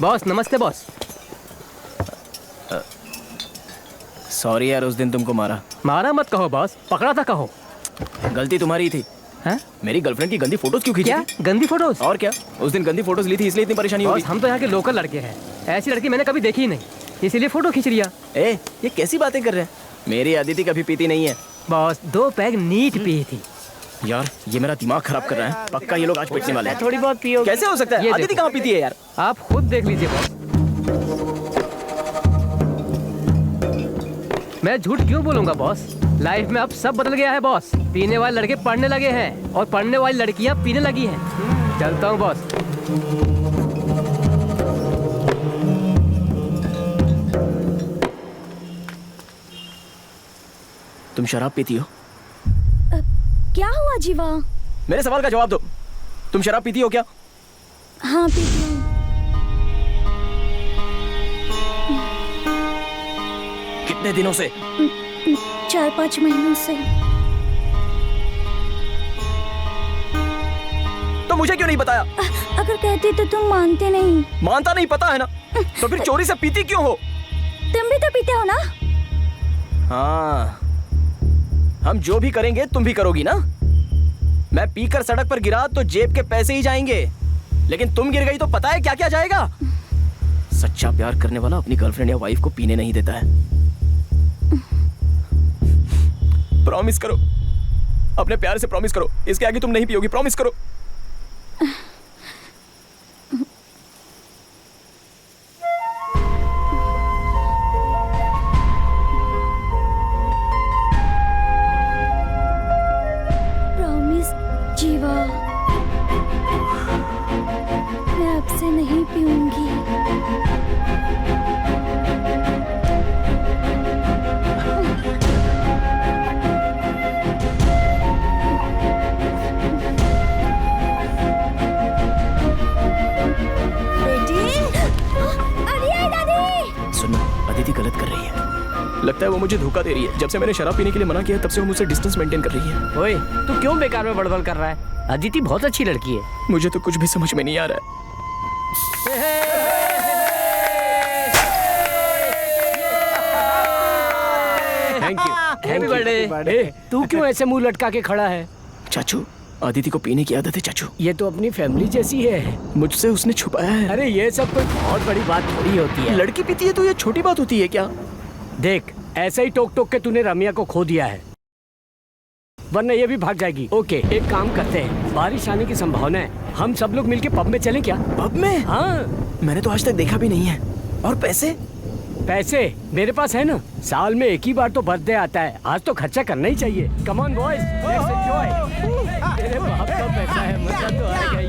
बॉस नमस्ते बॉस। सॉरी यार, उस दिन तुमको मारा। मारा मत कहो बॉस, पकड़ा था कहो। गलती तुम्हारी थी। हैं? मेरी गर्लफ्रेंड की गंदी फोटोज क्यों खींची क्या थी? गंदी फोटोज? और क्या, उस दिन गंदी फोटोज ली थी इसलिए इतनी परेशानी हुई। बॉस हम तो यहाँ के लोकल लड़के हैं, ऐसी लड़की मैंने कभी देखी ही नहीं, इसीलिए फोटो खींच लिया। ए, ये कैसी बातें कर रहे हैं? मेरी अदिति कभी पीती नहीं है। बॉस 2 पैग नीट पी थी। यार ये मेरा दिमाग खराब कर रहा है, पक्का ये लोग आज पिटने वाले हैं। थोड़ी बहुत पियो। कैसे हो सकता है? ये अदिति देखो। कहाँ पीती है यार? आप खुद देख लीजिए बॉस। मैं झूठ क्यों बोलूंगा बॉस? लाइफ में अब सब बदल गया है बॉस। पीने वाले लड़के पढ़ने लगे हैं और पढ़ने वाली लड़कियां पीने लगी हैं। चलता हूँ बॉस। तुम शराब पीती हो? क्या हुआ जीवा? मेरे सवाल का जवाब दो। तुम शराब पीती हो क्या? हाँ पीती हूँ। कितने दिनों से? 4-5 महीनों से। तो मुझे क्यों नहीं बताया? अगर कहती तो तुम मानते नहीं। मानता नहीं, पता है ना। तो फिर चोरी से पीती क्यों हो? तुम भी तो पीते हो ना? हाँ, हम जो भी करेंगे तुम भी करोगी ना। मैं पीकर सड़क पर गिरा तो जेब के पैसे ही जाएंगे, लेकिन तुम गिर गई तो पता है क्या क्या जाएगा? सच्चा प्यार करने वाला अपनी गर्लफ्रेंड या वाइफ को पीने नहीं देता है। प्रॉमिस करो, अपने प्यार से प्रॉमिस करो, इसके आगे तुम नहीं पियोगी। प्रॉमिस करो। प्रॉमिस जीवा, मैं अब से नहीं पीऊंगी। सुनो, अदिति गलत कर रही है। लगता है वो मुझे धोखा दे रही है। जब से मैंने शराब पीने के लिए मना किया तब से वो मुझसे डिस्टेंस मेंटेन कर रही है। ओए, तू क्यों बेकार में बड़बड़ कर रहा है? अदिति बहुत अच्छी लड़की है। मुझे तो कुछ भी समझ में नहीं आ रहा है। Thank you, happy birthday. तू क्यों ऐसे मुंह लटका के खड़ा है? चाचू, अदिति को पीने की आदत है चाचू। ये तो अपनी फैमिली जैसी है। मुझसे उसने छुपाया है। अरे ये सब कोई बहुत बड़ी बात थोड़ी होती है। लड़की पीती है तो ये छोटी बात होती है क्या? देख, ऐसे ही टोक टोक के तूने रम्या को खो दिया है, वरना ये भी भाग जाएगी। ओके, एक काम करते हैं, बारिश आने की संभावना है, हम सब लोग मिलके पब में चलें क्या? पब में? हाँ। मैंने तो आज तक देखा भी नहीं है। और पैसे? पैसे मेरे पास है ना। साल में एक ही बार तो बर्थडे आता है, आज तो खर्चा करना ही चाहिए। Come on boys, let's enjoy. मेरे बाप का पैसा है, मजा तो आएगा ही।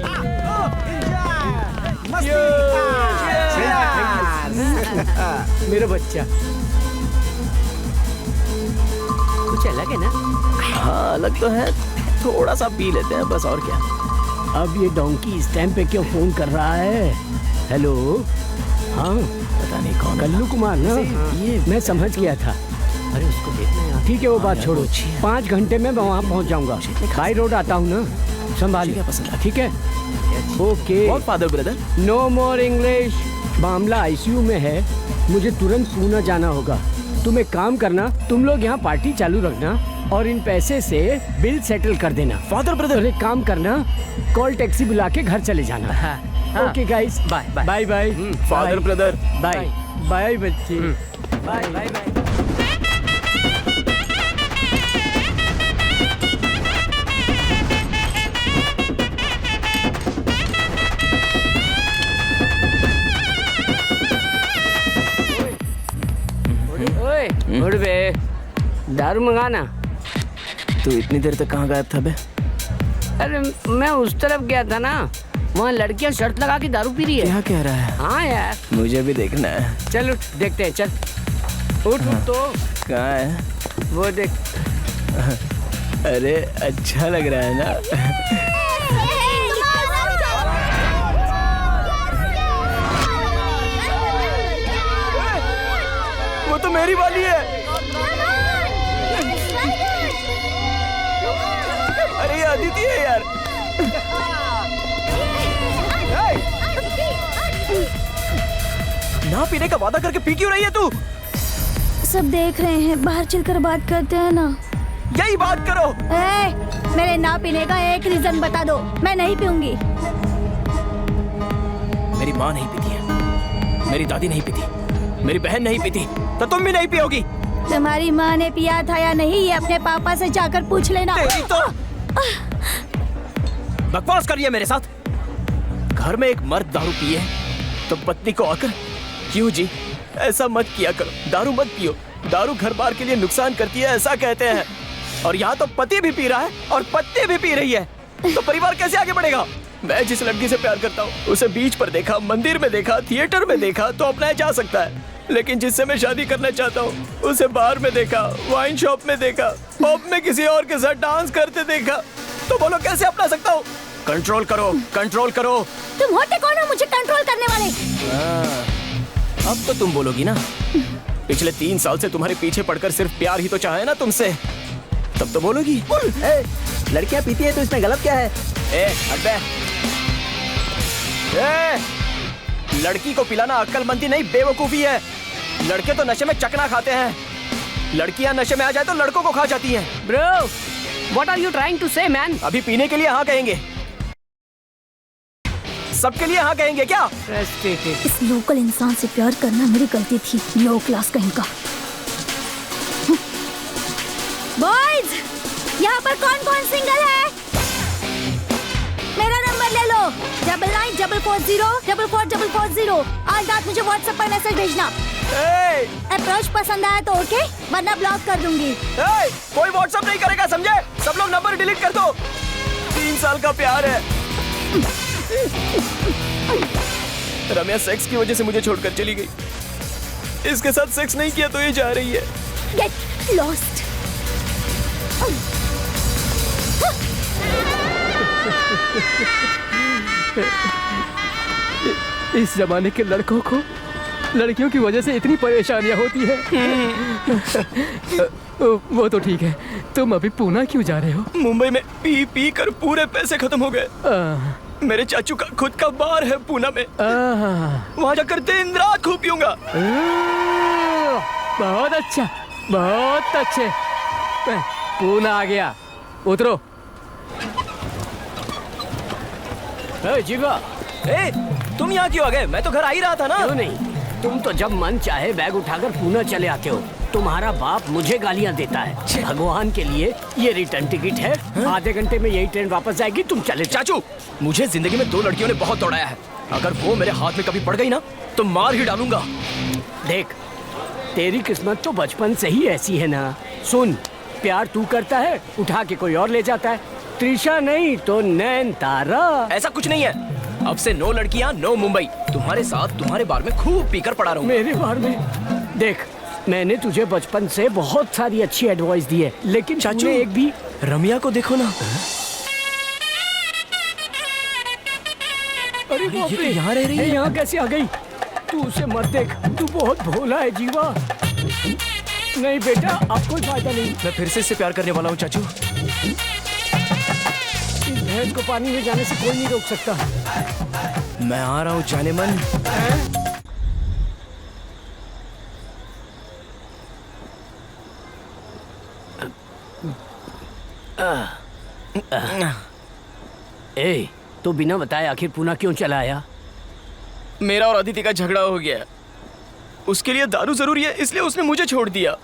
मेरा बच्चा कुछ अलग है ना? हाँ अलग तो है, थोड़ा सा पी लेते हैं बस, और क्या। अब ये डोंकी इस टाइम पे क्यों फोन कर रहा है? हेलो, हाँ पता नहीं कौन। कल्लू कुमार ना? ये मैं समझ गया था। अरे उसको देखना यार। ठीक है, वो बात छोड़ो। 5 घंटे में मैं वहाँ पहुँच जाऊँगा। बाई रोड आता हूँ ना। संभाल क्या पसंद है? ठीक है ओके। और father brother? No more English. मामला आईसीयू में है, मुझे तुरंत पूना जाना होगा। तुम एक काम करना, तुम लोग यहाँ पार्टी चालू रखना और इन पैसे से बिल सेटल कर देना। Father brother? और एक काम करना, कॉल टैक्सी बुला के घर चले जाना। हाँ। Okay guys, bye bye. Bye bye. Father brother? Bye bye बच्चे। Bye bye bye. ओए उठ बे, दारू मंगाना। तू इतनी देर तक कहाँ गायब था बे? अरे मैं उस तरफ गया था ना, वहाँ लड़कियाँ शर्त लगा के दारू पी रही है। क्या कह रहा है? हाँ यार, मुझे भी देखना है। चल उठ, देखते हैं, चल उठ उठ तो। कहाँ है? वो देख। अरे अच्छा लग रहा है ना? वो तो मेरी वाली है। अरे ये अदिति है यार। ना पीने का वादा करके पी क्यों रही है तू? सब देख रहे हैं, बाहर चलकर बात करते हैं ना। यही बात करो। मेरे ना पीने का एक रीजन बता दो, मैं नहीं पीऊंगी। मेरी माँ नहीं पीती है, मेरी दादी नहीं पीती, मेरी बहन नहीं पीती, तो तुम भी नहीं पियोगी। तुम्हारी माँ ने पिया था या नहीं, ये अपने पापा से जाकर पूछ लेना। तेरी तो बकवास कर रही है मेरे साथ। घर में एक मर्द दारू पिए तो पत्नी को आकर, क्यों जी ऐसा मत किया करो, दारू मत पियो, दारू घर बार के लिए नुकसान करती है ऐसा कहते हैं। और यहाँ तो पति भी पी रहा है और पत्नी भी पी रही है, तो परिवार कैसे आगे बढ़ेगा? मैं जिस लड़की से प्यार करता हूँ उसे बीच पर देखा, मंदिर में देखा, थिएटर में देखा तो अपनाया जा सकता है, लेकिन जिससे मैं शादी करना चाहता हूँ उसे बार में देखा, वाइन शॉप में देखा, पब में किसी और के साथ डांस करते देखा, तो बोलो कैसे अपना सकता हूँ? कंट्रोल करो, कंट्रोल करो। तुम होते कौन हो मुझे कंट्रोल करने वाले? अब तो तुम बोलोगी ना, पिछले 3 साल से तुम्हारे पीछे पड़कर सिर्फ प्यार ही तो चाहे ना तुमसे, तब तो बोलोगी। लड़कियां पीती है तो इसमें गलत क्या है? हट बे। लड़की को पिलाना अक्लमंदी नहीं बेवकूफी है। लड़के तो नशे में चकना खाते हैं, लड़कियां नशे में आ जाए तो लड़कों को खा जाती हैं। Bro, what are you trying to say man? अभी पीने के लिए हाँ कहेंगे, सबके लिए हाँ कहेंगे क्या? इस लोकल इंसान से प्यार करना मेरी गलती थी, लो क्लास कहीं का। बॉयज, यहाँ पर कौन कौन सिंगल है? मेरा नंबर ले लो, 9944044440। आज रात मुझे व्हाट्सएप पर मैसेज भेजना। अप्रोच पसंद आया तो ओके, वरना ब्लॉक कर दूंगी। कोई व्हाट्सएप नहीं करेगा, समझे? सब लोग नंबर डिलीट कर दो। 3 साल का प्यार है। रम्या सेक्स की वजह से मुझे छोड़कर चली गई, इसके साथ सेक्स नहीं किया तो ये जा रही है। Get lost. इस जमाने के लड़कों को लड़कियों की वजह से इतनी परेशानियां होती है। वो तो ठीक है, तुम अभी पूना क्यों जा रहे हो? मुंबई में पी पी कर पूरे पैसे खत्म हो गए। मेरे चाचू का खुद का बार है पूना में, वहाँ जाकर दिन रात खूब पीऊंगा। बहुत अच्छा, बहुत अच्छे। पूना आ गया, उतरो। जीवा, तुम यहाँ क्यों आ गए? मैं तो घर आ ही रहा था ना। क्यों नहीं, तुम तो जब मन चाहे बैग उठाकर पूना चले आते हो। तुम्हारा बाप मुझे गालियाँ देता है। भगवान के लिए ये रिटर्न टिकट है, आधे घंटे में यही ट्रेन वापस जाएगी, तुम चले जाओ। चाचू, मुझे जिंदगी में 2 लड़कियों ने बहुत दौड़ाया है, अगर वो मेरे हाथ में कभी पड़ गई ना तो मार ही डालूंगा। देख, तेरी किस्मत तो बचपन से ही ऐसी है ना। सुन, प्यार तू करता है, उठा के कोई और ले जाता है। त्रिशा नहीं तो नैनतारा। ऐसा कुछ नहीं है, अब से 9 लड़कियां 9 मुंबई। तुम्हारे साथ तुम्हारे बार में खूब पीकर पड़ा रहूंगा। मेरे बार में? देख, मैंने तुझे बचपन से बहुत सारी अच्छी एडवाइस दी है, लेकिन चाचू एक भी। रम्या को देखो ना। अरे ये तो यहाँ रह रही है। यहाँ कैसे आ गई? तू उसे मत देख, तू बहुत भोला है जीवा। नहीं बेटा, अब कोई फायदा नहीं। मैं फिर से इससे प्यार करने वाला हूँ चाचू। भैंस को पानी में जाने से कोई नहीं रोक सकता। मैं आ रहा हूँ जाने मन। ए, तो बिना बताए आखिर पुणे क्यों चला आया? मेरा और अदिति का झगड़ा हो गया। उसके लिए दारू जरूरी है, इसलिए उसने मुझे छोड़ दिया।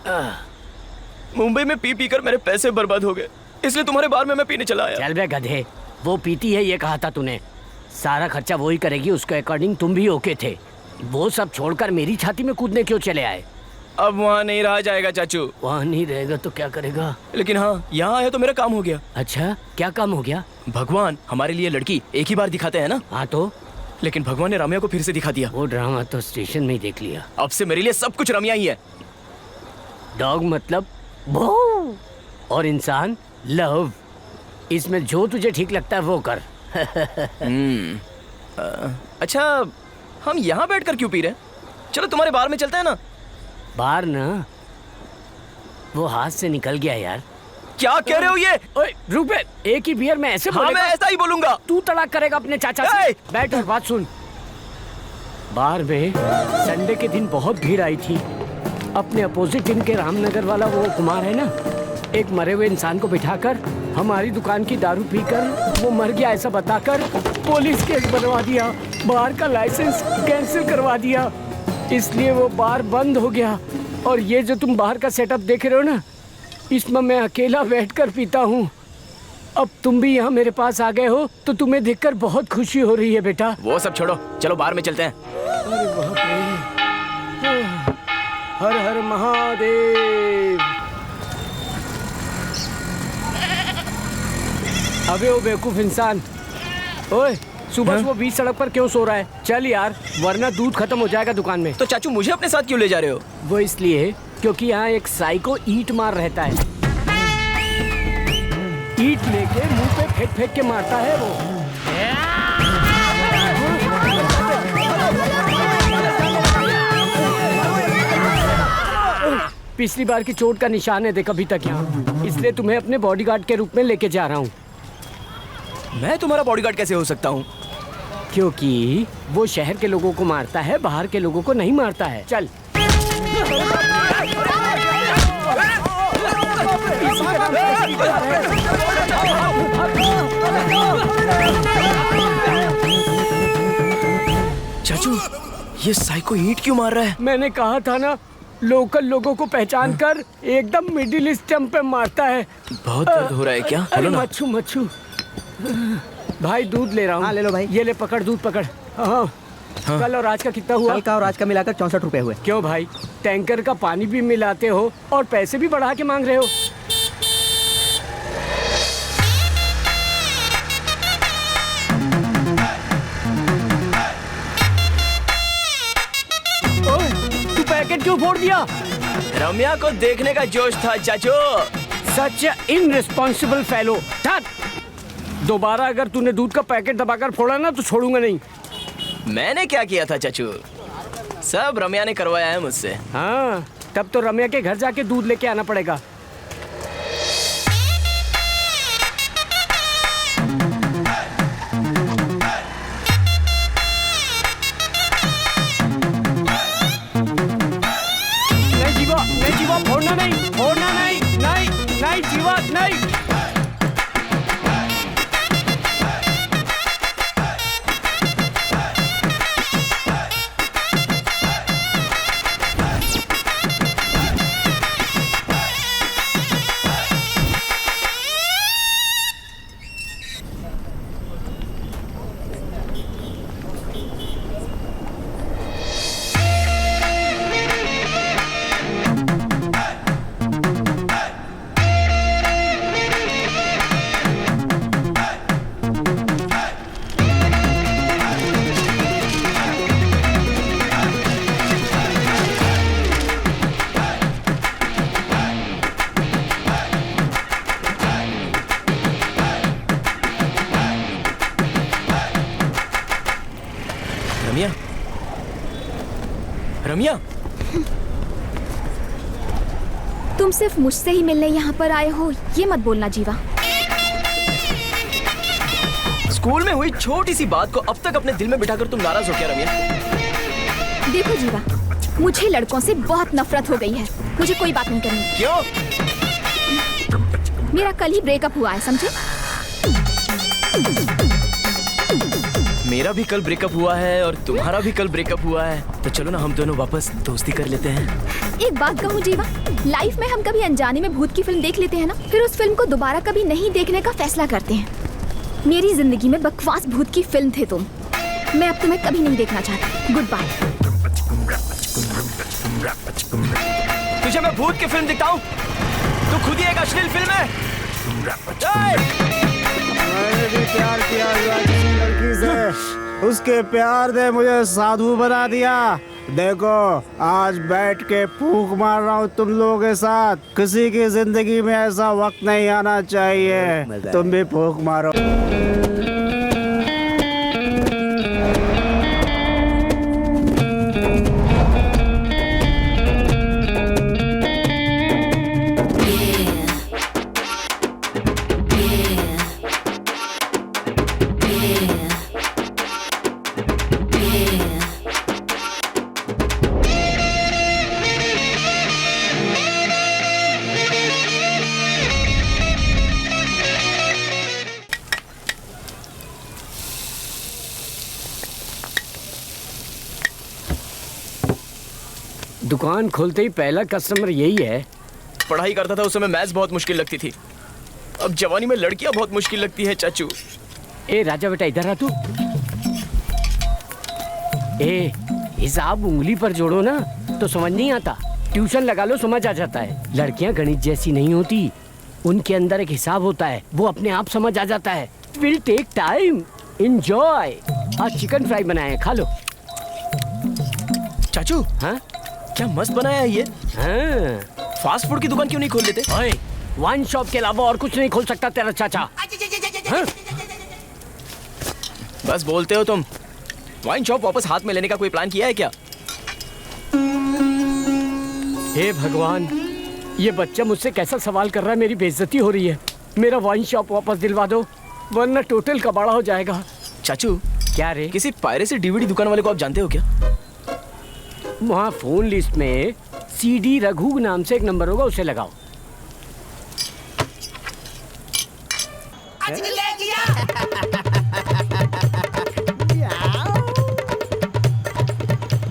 मुंबई में पी कर मेरे पैसे बर्बाद हो गए, इसलिए तुम्हारे बार में मैं पीने चला आया। चल बे गधे, वो पीती है ये कहा था तूने। सारा खर्चा वो ही करेगी, उसके अकॉर्डिंग तुम भी ओके थे। वो सब छोड़कर मेरी छाती में कूदने क्यों चले आए? अब वहाँ नहीं रहा जाएगा चाचू। वहाँ नहीं रहेगा तो क्या करेगा? लेकिन हाँ, यहाँ आया तो मेरा काम हो गया। अच्छा, क्या काम हो गया? भगवान हमारे लिए लड़की एक ही बार दिखाते हैं ना। हाँ तो? लेकिन भगवान ने रम्या को फिर से दिखा दिया। वो ड्रामा तो स्टेशन में ही देख लिया। अब से मेरे लिए सब कुछ रम्या ही है। डॉग मतलब भौ, और इंसान लव। इसमें जो तुझे ठीक लगता है वो कर। अच्छा, हम यहाँ बैठकर क्यों पी रहे? चलो तुम्हारे बार में चलते हैं ना। बार ना, वो हाथ से निकल गया यार। क्या कह रहे हो ये? ओए रुक बे, एक ही बियर में ऐसे हाँ, बोलेगा? मैं ऐसा ही बोलूंगा। तू तड़ाक करेगा अपने चाचा से। बैठ और बात सुन। बार में संडे के दिन बहुत भीड़ आई थी। अपने अपोजिट टीम के रामनगर वाला वो कुमार है ना, एक मरे हुए इंसान को बिठाकर हमारी दुकान की दारू पीकर वो मर गया ऐसा बताकर पुलिस केस बनवा दिया, बार का लाइसेंस कैंसिल करवा दिया। इसलिए वो बार बंद हो गया। और ये जो तुम बाहर का सेटअप देख रहे हो ना, इसमें मैं अकेला बैठकर पीता हूँ। अब तुम भी यहाँ मेरे पास आ गए हो तो तुम्हें देखकर बहुत खुशी हो रही है बेटा। वो सब छोड़ो, चलो बाहर में चलते हैं। अरे बाप रे। हर हर महादेव। अबे ओ बेवकूफ इंसान, ओए सुबह सुबह बीच सड़क पर क्यों सो रहा है? चल यार, वरना दूध खत्म हो जाएगा दुकान में। तो चाचू मुझे अपने साथ क्यों ले जा रहे हो? वो इसलिए क्योंकि यहाँ एक साइको ईंट मार रहता है। ईंट लेके मुंह पे फेंक फेंक के मारता है वो। पिछली बार की चोट का निशान है देख अभी तक यहाँ, इसलिए तुम्हें अपने बॉडीगार्ड के रूप में लेके जा रहा हूँ। मैं तुम्हारा बॉडीगार्ड कैसे हो सकता हूँ? क्योंकि वो शहर के लोगों को मारता है, बाहर के लोगों को नहीं मारता है। चल। चाचू, ये साइको ईंट क्यों मार रहा है? मैंने कहा था ना, लोकल लोगों को पहचान कर एकदम मिडिल ईस्टर्न पे मारता है। बहुत दर्द हो रहा है क्या? अरे मच्छू मच्छू। भाई दूध ले रहा हूँ। हाँ ले लो भाई। ये ले पकड़, दूध पकड़। हाँ। कल और आज का कितना हुआ? कल का और आज का मिलाकर 64 रुपए हुए। क्यों भाई, टैंकर का पानी भी मिलाते हो और पैसे भी बढ़ा के मांग रहे हो? ओए, तू पैकेट क्यों फोड़ दिया? रम्या को देखने का जोश था चाचू। सच इनरिस्पॉन्सिबल फेलो। दोबारा अगर तूने दूध का पैकेट दबाकर फोड़ा ना तो छोड़ूंगा नहीं। मैंने क्या किया था चाचू? सब रम्या ने करवाया है मुझसे। हाँ, तब तो रम्या के घर जाके दूध लेके आना पड़ेगा। नहीं जीवा, नहीं जीवा, फोड़ना नहीं, फोड़ना नहीं, नहीं, नहीं जीवा, नहीं। रम्या, रम्या, तुम सिर्फ मुझसे ही मिलने यहाँ पर आए हो ये मत बोलना जीवा। स्कूल में हुई छोटी सी बात को अब तक अपने दिल में बिठाकर तुम नाराज हो क्या रम्या? देखो जीवा, मुझे लड़कों से बहुत नफरत हो गई है। मुझे कोई बात नहीं करनी। क्यों? मेरा कल ही ब्रेकअप हुआ है, समझे? मेरा भी कल ब्रेकअप हुआ है और तुम्हारा भी कल ब्रेकअप हुआ है, तो चलो ना हम दोनों वापस दोस्ती कर लेते हैं। एक बात कहूँ जीवा, लाइफ में हम कभी अनजाने में भूत की फिल्म देख लेते हैं ना, फिर उस फिल्म को दोबारा कभी नहीं देखने का फैसला करते हैं। मेरी जिंदगी में बकवास भूत की फिल्म थे तुम। मैं अब तुम्हें कभी नहीं देखना चाहती। Good bye. तुझे मैं भूत की फिल्म दिखाऊं? तू खुद ही एक अश्लील फिल्म है। मैंने भी प्यार किया हुआ किसी लड़की से, उसके प्यार ने मुझे साधु बना दिया। देखो आज बैठ के फूंक मार रहा हूँ तुम लोगों के साथ। किसी की जिंदगी में ऐसा वक्त नहीं आना चाहिए। तुम भी फूंक मारो। दुकान खोलते ही पहला कस्टमर यही है। पढ़ाई करता था उस समय मैथ्स बहुत मुश्किल लगती थी, अब जवानी में लड़कियां बहुत मुश्किल लगती है चाचू। ए राजा बेटा इधर आ तू। ए हिसाब उंगली पर जोड़ो ना तो समझ नहीं आता, ट्यूशन लगा लो समझ आ जाता है। लड़कियां गणित जैसी नहीं होती, उनके अंदर एक हिसाब होता है, वो अपने आप समझ आ जाता है। Will take time, enjoy. आज चिकन फ्राई बनाया है, खा लो। चाचू हाँ क्या मस्त बनाया है ये। हाँ फास्ट फूड की दुकान क्यों नहीं खोल लेते? ओए, वाइन शॉप के अलावा और कुछ नहीं खोल सकता तेरा चाचा। हाँ? बस बोलते हो तुम। वाइन शॉप वापस हाथ में लेने का कोई प्लान किया है क्या? हे भगवान, ये बच्चा मुझसे कैसा सवाल कर रहा है। मेरी बेइज्जती हो रही है। मेरा वाइन शॉप वापस दिलवा दो वरना टोटल कबाड़ा हो जाएगा। चाचू क्या रे? किसी पायरेसी डीवीडी दुकान वाले को आप जानते हो क्या? वहाँ फोन लिस्ट में सीडी रघु नाम से एक नंबर होगा, उसे लगाओ।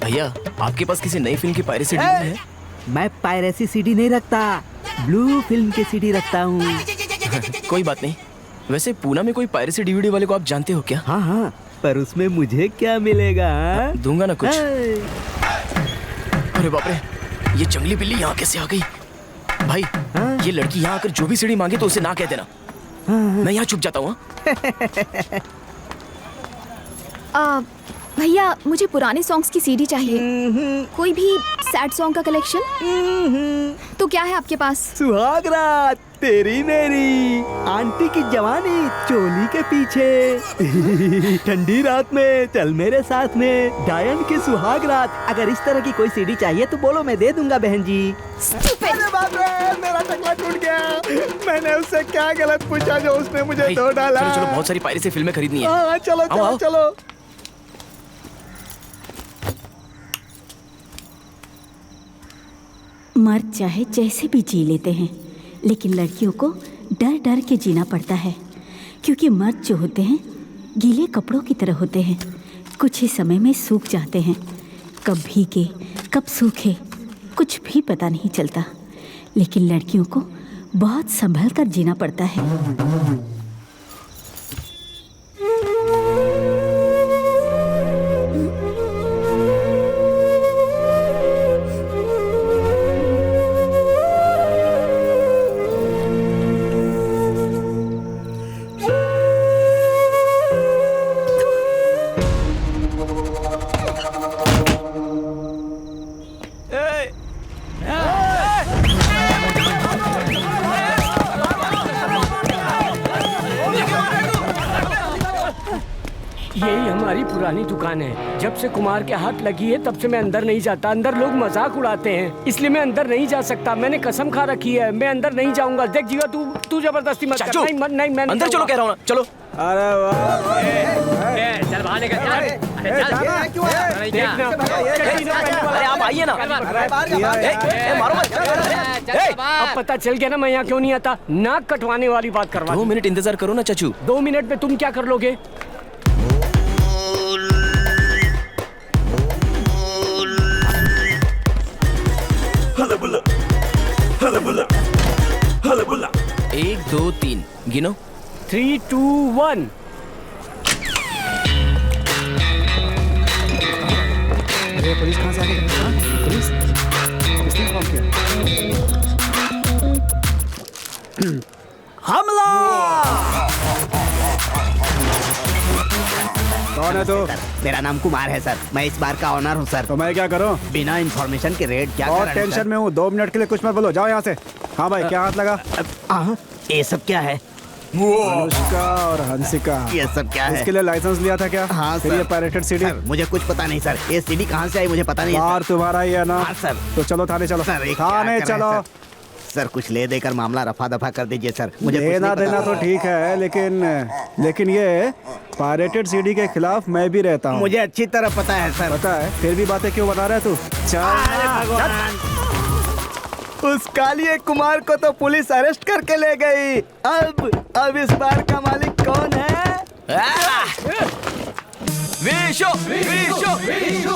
भैया आपके पास किसी नई फिल्म की पायरेसी डीवीडी है? मैं पायरेसी सीडी नहीं रखता, ब्लू फिल्म की सीडी रखता हूँ। कोई बात नहीं। वैसे पूना में कोई पायरेसी डीवीडी वाले को आप जानते हो क्या? हाँ हाँ, पर उसमें मुझे क्या मिलेगा? दूंगा ना कुछ। अरे बाप रे, ये जंगली बिल्ली यहाँ कैसे आ गई? भाई ये लड़की यहाँ आकर जो भी सीढ़ी मांगे तो उसे ना कह देना। मैं यहाँ छुप जाता हूँ। भैया मुझे पुराने सॉन्ग्स की सीडी चाहिए, कोई भी सैड सॉन्ग का कलेक्शन। तो क्या है आपके पास? सुहाग रात तेरी मेरी, आंटी की जवानी चोली के पीछे, ठंडी रात में चल मेरे साथ में, डायन की सुहाग रात। अगर इस तरह की कोई सीडी चाहिए तो बोलो, मैं दे दूंगा बहन जी। अरे बाप रे, मेरा टकला टूट गया। मैंने उससे क्या गलत पूछा जो उसने मुझे भाई, धो डाला? चलो चलो, बहुत सारी पायरेसी फिल्में खरीदनी है। हाँ चलो आओ, चलो आओ। चलो। मर्द चाहे जैसे भी जी लेते हैं, लेकिन लड़कियों को डर डर के जीना पड़ता है, क्योंकि मर्द जो होते हैं गीले कपड़ों की तरह होते हैं, कुछ ही समय में सूख जाते हैं। कब भीगे कब सूखे कुछ भी पता नहीं चलता, लेकिन लड़कियों को बहुत संभल कर जीना पड़ता है। यही हमारी पुरानी दुकान है। जब से कुमार के हाथ लगी है तब से मैं अंदर नहीं जाता। अंदर लोग मजाक उड़ाते हैं, इसलिए मैं अंदर नहीं जा सकता। मैंने कसम खा रखी है, मैं अंदर नहीं जाऊंगा। देख जीवा, तू जबरदस्ती मत कर। नहीं, मैं अंदर चलो कह रहा हूँ ना, चलो। अरे चल बाहर निकल, अरे आप आइए ना। मारो मत। अब पता चल गया ना मैं यहाँ क्यों नहीं आता। नाक कटवाने वाली बात करवा। 2 मिनट इंतजार करो ना चाचू। 2 मिनट में तुम क्या कर लोगे? एक, 2, 3 गिनो। 3, 2, 1। अरे पुलिस कहाँ से आ गई? पुलिस किसने कॉल किया? हमला! कौन है तू? मेरा नाम कुमार है सर, मैं इस बार का ऑनर हूँ सर। तो मैं क्या करूं? बिना इन्फॉर्मेशन के रेड क्या बहुत टेंशन में हूँ, 2 मिनट के लिए कुछ मत बोलो, जाओ यहाँ से। हाँ भाई, क्या हाथ लगा? ये सब क्या है? अनुष्का और हंसिका, ये सब क्या है? इसके लिए लाइसेंस लिया था क्या? हाँ फिर सर। ये पायरेटेड सीडी? सर, मुझे कुछ पता नहीं सर, ये सीडी कहाँ से आई मुझे पता नहीं है बार तुम्हारा ही है ना? हाँ सर। तो चलो थाने चलो। सर, ये क्या थाने कर रहे चलो। हैं सर, कुछ ले देकर मामला रफा दफा कर दीजिए सर। मुझे कुछ लेना नहीं पता। देना तो ठीक है, लेकिन ये पायरेटेड सीडी के खिलाफ मैं भी रहता हूँ। मुझे अच्छी तरह पता है सर। पता है, फिर भी बातें क्यों बता रहा है तू? उस कालिए कुमार को तो पुलिस अरेस्ट करके ले गई। अब इस बार का मालिक कौन है? विशो, विशो, विशो,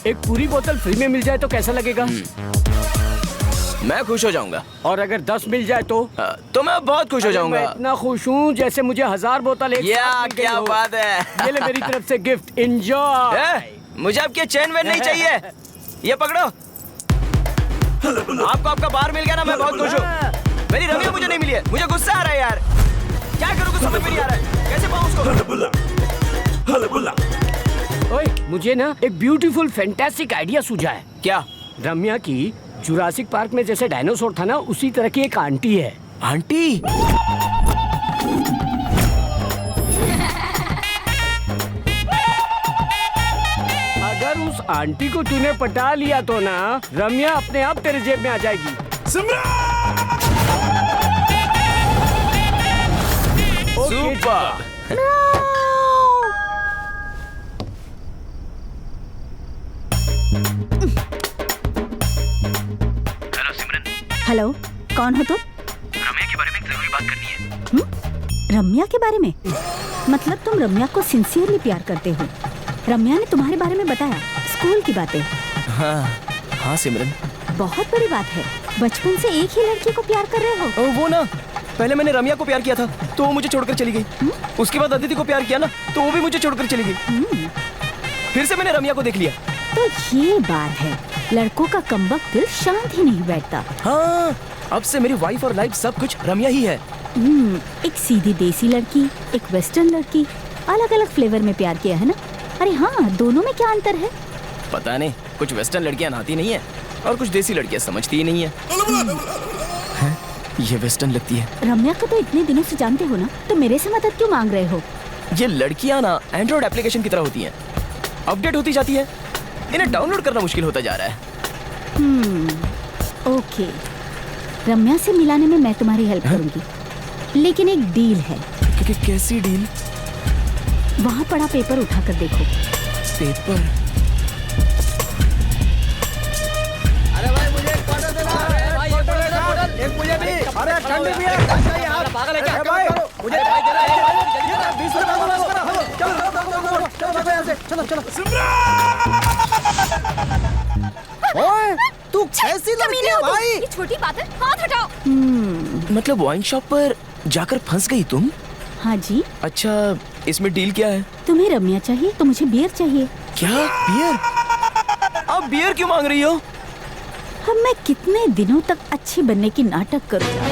एक पूरी बोतल फ्री में मिल जाए तो कैसा लगेगा? मैं खुश हो जाऊंगा। और अगर 10 मिल जाए तो मैं बहुत खुश हो जाऊंगा। मैं इतना खुश हूँ जैसे मुझे 1000 बोतल एक साथ मिल गई क्या हो। बात है। ये ले मेरी तरफ से गिफ्ट, एंजॉय। मुझे आपके चेन वेन नहीं चाहिए, ये पकड़ो। आपको आपका बार मिल गया ना, मैं बहुत खुश हूँ। मेरी रमिया मुझे नहीं मिली है, मुझे गुस्सा आ रहा है यार। क्या करूँ कुछ समझ में नहीं आ रहा है, कैसे पाऊँ उसको? ओए, मुझे ना एक ब्यूटीफुल फैंटास्टिक आइडिया सूझा है। क्या? रम्या की जुरासिक पार्क में जैसे डायनासोर था ना, उसी तरह की एक आंटी है। आंटी? अगर उस आंटी को तूने पटा लिया तो ना, रम्या अपने आप तेरे जेब में आ जाएगी। सुपर। हेलो, कौन हो तुम? रम्या के बारे में एक जरूरी बात करनी है। रम्या के बारे में? मतलब तुम रम्या को सिंसियरली प्यार करते हो? रम्या ने तुम्हारे बारे में बताया, स्कूल की बातें? हाँ सिमरन। बहुत बड़ी बात है, बचपन से एक ही लड़की को प्यार कर रहे हो। वो ना, पहले मैंने रम्या को प्यार किया था तो वो मुझे छोड़कर चली गई। उसके बाद अदिति को प्यार किया ना, तो वो भी मुझे छोड़कर चली गई। फिर से मैंने रम्या को देख लिया। तो ये बात है, लड़कों का कमबख्त दिल शांत ही नहीं बैठता। हाँ, अब से मेरी वाइफ और लाइफ सब कुछ रम्या ही है। एक सीधी देसी लड़की, एक वेस्टर्न लड़की, अलग अलग फ्लेवर में प्यार किया है ना? अरे हाँ, दोनों में क्या अंतर है? पता नहीं, कुछ वेस्टर्न लड़कियां नहाती नहीं है और कुछ देसी लड़कियां समझती ही नहीं है। ये वेस्टर्न लगती है। रम्या को तो इतने दिनों से जानते हो ना, तो मेरे से मदद क्यों मांग रहे हो? ये लड़कियां ना एंड्रॉइड एप्लीकेशन की तरह होती हैं, अपडेट होती जाती है, इन्हें डाउनलोड करना मुश्किल होता जा रहा है। ओके, रम्या से मिलाने में मैं तुम्हारी हेल्प करूंगी, लेकिन एक डील है। कैसी डील? वहाँ पड़ा पेपर उठा कर देखो। पेपर? अरे भाई, मुझे एक क्वार्टर देना। एक मुझे भी। अरे ठंडी भी है। पागल है क्या? भाई, मुझे भाई देना है। 20 रुपए। ओए, तू कैसी लड़की है भाई? ये छोटी बात है, हाथ हटाओ। मतलब वाइन शॉप पर जाकर फंस गई तुम? हाँ जी। अच्छा, इसमें डील क्या है? तुम्हें रम्या चाहिए तो मुझे बियर चाहिए। क्या बियर? आप बियर क्यों मांग रही हो? अब मैं कितने दिनों तक अच्छी बनने की नाटक करूँगा?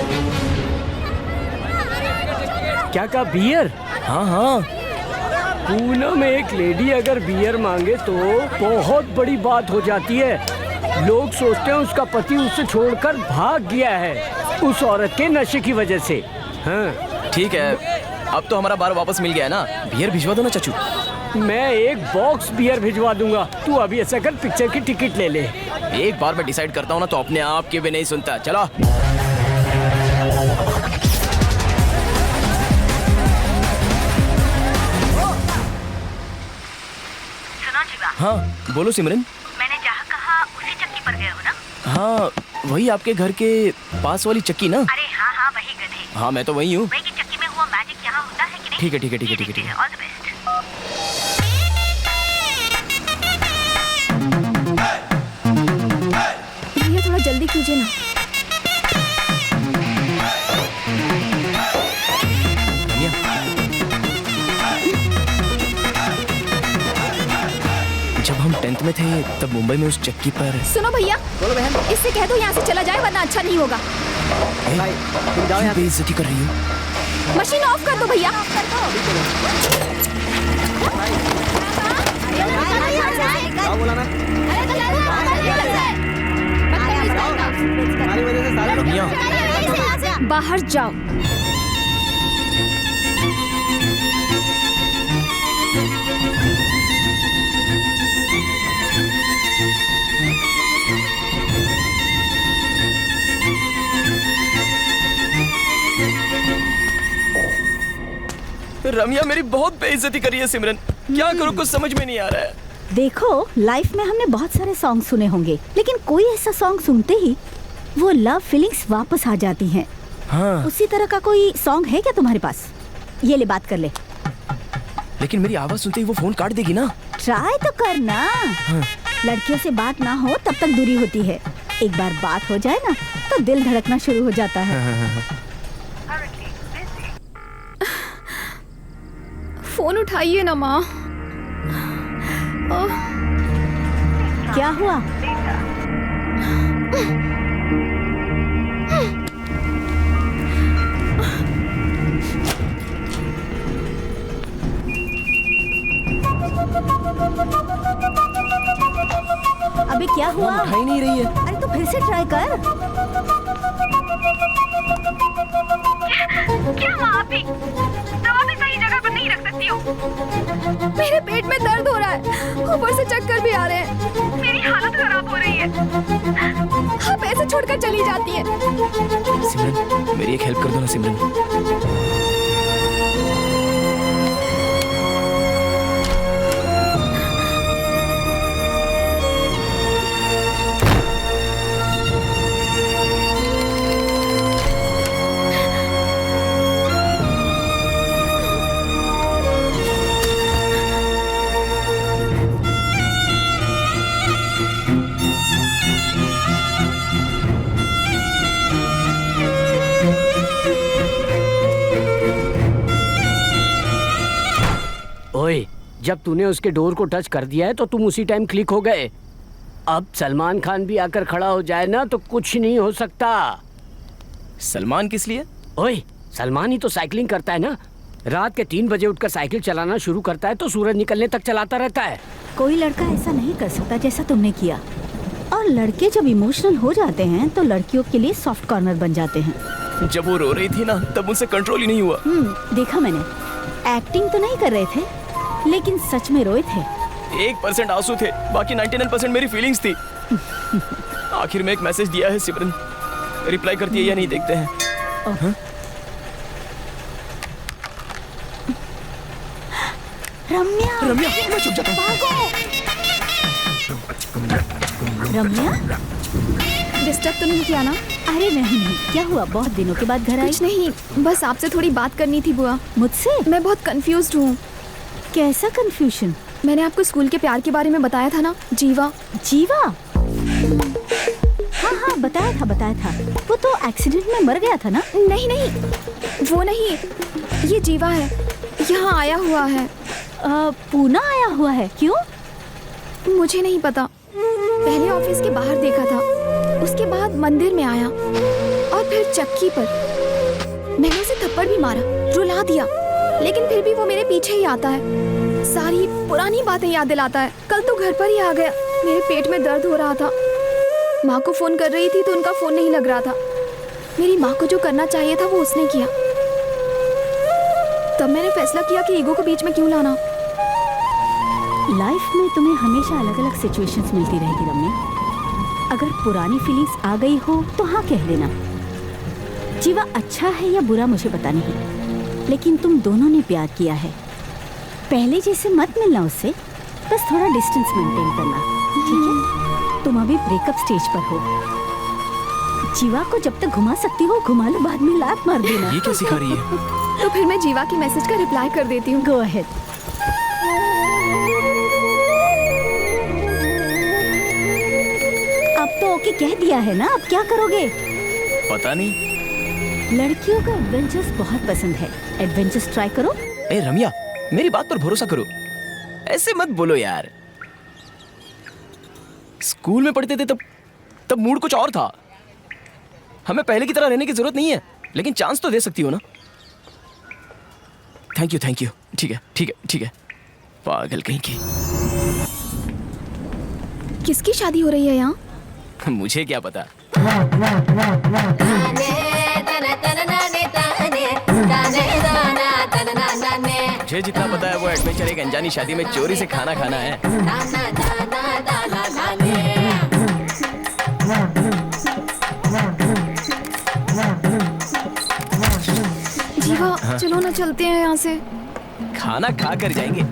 क्या कहा, बियर? हाँ हाँ, पूना में एक लेडी अगर बियर मांगे तो बहुत बड़ी बात हो जाती है। लोग सोचते हैं उसका पति उससे छोड़कर भाग गया है उस औरत के नशे की वजह से। हाँ ठीक है, अब तो हमारा बार वापस मिल गया है ना, बियर भिजवा दो ना चाचू। मैं एक बॉक्स बियर भिजवा दूंगा। तू अभी ऐसा कर, पिक्चर की टिकट ले ले। एक बार मैं डिसाइड करता हूँ ना तो अपने आप के भी नहीं सुनता। चलो सुनो जीवा, हाँ बोलो सिमरन। मैंने जहाँ कहा उसी चक्की पर गए हो ना? हाँ वही आपके घर के पास वाली चक्की ना? अरे हाँ हाँ, वही गधे। हाँ मैं तो वही हूँ। वही की चक्की में हुआ मैजिक यहाँ होता है कि नहीं? ठीक है ठीक है ठीक है ठीक है ठीक है। All the best. भैया थोड़ा जल्दी कीजिए ना। रम्या, जब हम 10th में थे तब मुंबई में उस चक्की पर। सुनो भैया, बोलो बहन। इससे कह दो यहाँ से चला जाए वरना अच्छा नहीं होगा। भाई तुम जाओ यहाँ से। बेइज्जती कर रही हो। मशीन ऑफ कर दो भैया। जाओ बोला ना। तुम्हारी वजह से सारे लोग रम्या, बाहर जाओ। रम्या मेरी बहुत बेइज्जती करी है सिमरन। क्या करूँ कुछ समझ में नहीं आ रहा है। देखो, लाइफ में हमने बहुत सारे सॉन्ग सुने होंगे, लेकिन कोई ऐसा सॉन्ग सुनते ही वो लव फीलिंग्स वापस आ जाती हैं। हाँ उसी तरह का कोई सॉन्ग है क्या तुम्हारे पास? ये ले, बात कर ले। लेकिन मेरी आवाज सुनते ही वो फोन काट देगी ना। ट्राई तो करना। लड़कियों से बात ना हो तब तक दूरी होती है, एक बार बात हो जाए ना तो दिल धड़कना शुरू हो जाता है। फोन उठाइए ना माँ। क्या हुआ? अबे क्या हुआ? उठा ही नहीं रही है। अरे तो फिर से ट्राई कर। क्या हुआ आप भी? दवा भी सही जगह पर नहीं रख सकती हो। मेरे पेट में दर्द हो रहा है, ऊपर से चक्कर भी आ रहे हैं। मेरी हालत खराब हो रही है। आप ऐसे छोड़कर चली जाती हैं। सिमरन मेरी एक हेल्प कर दो ना सिमरन। ओए, जब तूने उसके डोर को टच कर दिया है तो तुम उसी टाइम क्लिक हो गए। अब सलमान खान भी आकर खड़ा हो जाए ना तो कुछ नहीं हो सकता। सलमान किस लिए? ओए, सलमान ही तो साइकिलिंग करता है ना। रात के 3 बजे उठकर साइकिल चलाना शुरू करता है तो सूरज निकलने तक चलाता रहता है। कोई लड़का ऐसा नहीं कर सकता जैसा तुमने किया। और लड़के जब इमोशनल हो जाते हैं तो लड़कियों के लिए सॉफ्ट कॉर्नर बन जाते हैं। जब वो रो रही थी ना तब मुझसे कंट्रोल ही नहीं हुआ। देखा मैंने। एक्टिंग तो नहीं कर रहे थे, लेकिन सच में रोए थे। 1% आंसू थे, बाकी 99% मेरी फीलिंग्स थी। आखिर में एक मैसेज दिया है सिमरन, रिप्लाई करती है या नहीं देखते हैं। हाँ? रम्या, रम्या मैं चुप जाता हूँ। रम्या, डिस्टर्ब तो नहीं किया ना? अरे नहीं, क्या हुआ? बहुत दिनों के बाद घर आई? कुछ नहीं, बस आपसे थोड़ी बात करनी थी बुआ। मुझसे? मैं बहुत कंफ्यूज्ड हूँ। कैसा कंफ्यूजन? मैंने आपको स्कूल के प्यार के बारे में बताया था ना, जीवा। जीवा? हाँ हाँ, बताया था। वो तो एक्सीडेंट में मर गया था ना? नहीं नहीं, वो नहीं, ये जीवा है, यहाँ आया हुआ है। पूना आया हुआ है? क्यों? मुझे नहीं पता। पहले ऑफिस के बाहर देखा था, उसके बाद मंदिर में आया और फिर चक्की पर। मैंने उसे थप्पड़ भी मारा, रुला दिया, लेकिन फिर भी वो मेरे पीछे ही आता है। सारी पुरानी बातें याद दिलाता है। कल तो घर पर ही आ गया, मेरे पेट में दर्द हो रहा था। माँ को फोन कर रही थी तो उनका फोन नहीं लग रहा था। मेरी माँ को जो करना चाहिए था वो उसने किया। तब मैंने फैसला किया कि ईगो को बीच में क्यों लाना। लाइफ में तुम्हें हमेशा अलग अलग सिचुएशंस मिलती रहेगी रम्या। अगर पुरानी फीलिंग्स आ गई हो तो हाँ कह देना। जीवा अच्छा है या बुरा मुझे पता नहीं, लेकिन तुम दोनों ने प्यार किया है। पहले जैसे मत मिलना उससे, बस थोड़ा डिस्टेंस मेंटेन करना, ठीक है? तुम अभी ब्रेकअप स्टेज पर हो। जीवा को जब तक घुमा सकती हो घुमा लो, बाद में लात मार देना। ये क्या सिखा रही है? तो फिर मैं जीवा के मैसेज का रिप्लाई कर देती हूँ। Go ahead. अब तो ओके कह दिया है ना, अब क्या करोगे? पता नहीं। लड़कियों को एडवेंचर्स बहुत पसंद है, एडवेंचर्स ट्राई करो। ए रम्या, मेरी बात पर भरोसा करो, ऐसे मत बोलो यार। स्कूल में पढ़ते थे तब मूड कुछ और था। हमें पहले की तरह रहने की जरूरत नहीं है, लेकिन चांस तो दे सकती हो ना। Thank you. ठीक है। पागल कहीं की। किसकी शादी हो रही है यहाँ? मुझे क्या पता। मुझे जितना पता है वो एडवेंचर एक अनजानी शादी में चोरी से खाना खाना है। जीवा चलो ना, चलते हैं यहाँ से। खाना खा कर जाएंगे।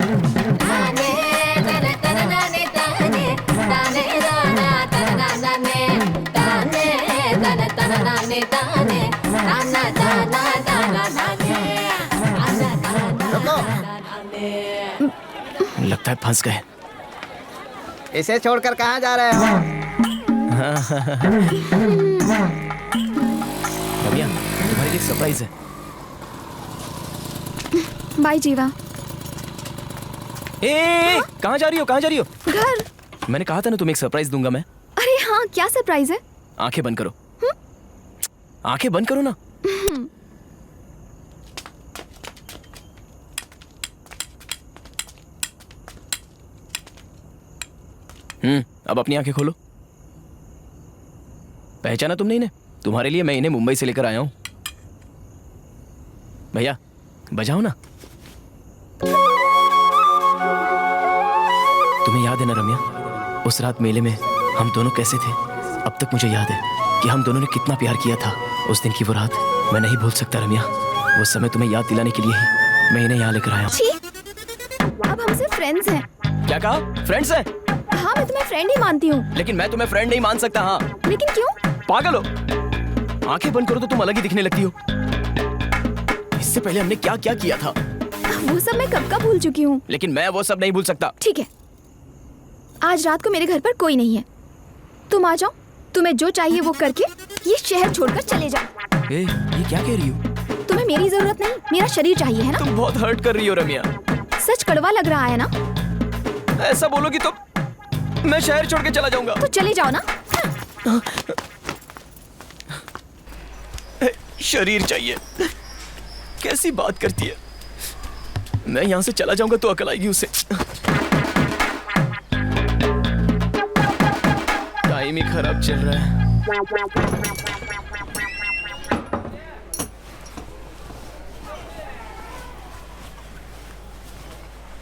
लगता है फंस गए। इसे छोड़कर कहाँ जा रहे हो? रम्या, तुम्हारे लिए एक सरप्राइज है। बाय जीवा। ए, कहाँ जा रही हो? घर। मैंने कहा था ना तुम्हें एक सरप्राइज दूंगा मैं। अरे हाँ, क्या सरप्राइज है? आंखें बंद करो। आंखें बंद करो ना। अब अपनी आंखें खोलो। पहचाना तुमने इन्हें? तुम्हारे लिए मैं इन्हें मुंबई से लेकर आया हूं। भैया बजाओ ना। तुम्हें याद है ना रम्या, उस रात मेले में हम दोनों कैसे थे? अब तक मुझे याद है कि हम दोनों ने कितना प्यार किया था। उस दिन की वो रात मैं नहीं भूल सकता रम्या। वो समय तुम्हें याद दिलाने के लिए ही मैं इन्हें यहाँ लेकर आया हूँ। अब हम सिर्फ फ्रेंड्स हैं। क्या कहा? फ्रेंड्स हैं? हाँ, मैं तुम्हें फ्रेंड ही मानती हूँ। लेकिन मैं तुम्हें फ्रेंड नहीं मान सकता। हाँ। लेकिन क्यों? पागल हो? आंखें बंद करो तो तुम अलग ही दिखने लगती हो। इससे पहले हमने क्या क्या किया था वो सब मैं कब का भूल चुकी हूँ। लेकिन मैं वो सब नहीं भूल सकता। ठीक है, आज रात को मेरे घर पर कोई नहीं है, तुम आ जाओ। तुम्हें जो चाहिए वो करके ये शहर छोड़कर चले जाओ। ये क्या कह रही हो? तुम्हें मेरी जरूरत नहीं, मेरा शरीर चाहिए, है ना? तुम बहुत हर्ट कर रही हो रम्या। सच कड़वा लग रहा है ना? ऐसा बोलोगी तो मैं शहर छोड़ के चला जाऊंगा। तो चले जाओ ना। शरीर चाहिए, कैसी बात करती है। मैं यहाँ से चला जाऊंगा तो अकल आएगी उसे। टाइम ही खराब चल रहा है।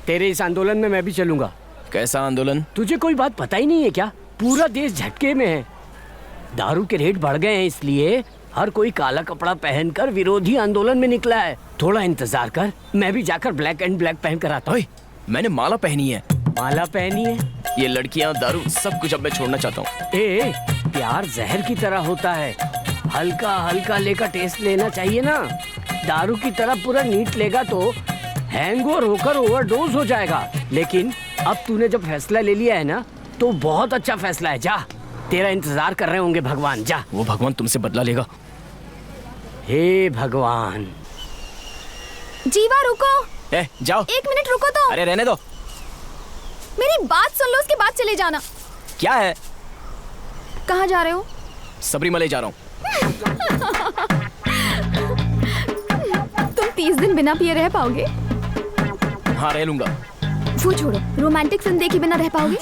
तेरे इस आंदोलन में मैं भी चलूंगा। कैसा आंदोलन? तुझे कोई बात पता ही नहीं है क्या? पूरा देश झटके में है। दारू के रेट बढ़ गए हैं, इसलिए हर कोई काला कपड़ा पहनकर विरोधी आंदोलन में निकला है। थोड़ा इंतजार कर, मैं भी जाकर ब्लैक एंड ब्लैक पहन कर आता हूँ। मैंने माला पहनी है। माला पहनी है? ये लड़कियां, दारू, सब कुछ अब मैं छोड़ना चाहता हूँ। ए, प्यार जहर की तरह होता है, हल्का हल्का लेकर टेस्ट लेना चाहिए ना। दारू की तरह पूरा नीट लेगा तो हैंगओवर होकर ओवरडोज हो जाएगा। लेकिन अब तूने जब फैसला ले लिया है ना, तो बहुत अच्छा फैसला है। जा, तेरा इंतजार कर रहे होंगे भगवान। जा। वो भगवान तुमसे बदला लेगा। हे भगवान। जीवा रुको। जाओ। 1 मिनट रुको तो। अरे रहने दो। मेरी बात सुन लो, उसके बाद चले जाना। क्या है? कहाँ जा रहे हो? सबरीमले जा रहा हूँ। तुम 30 दिन बिना पिए रह पाओगे? हाँ, रह लूंगा। वो छोड़ो, रोमांटिक फिल्म देखे बिना रह पाओगे?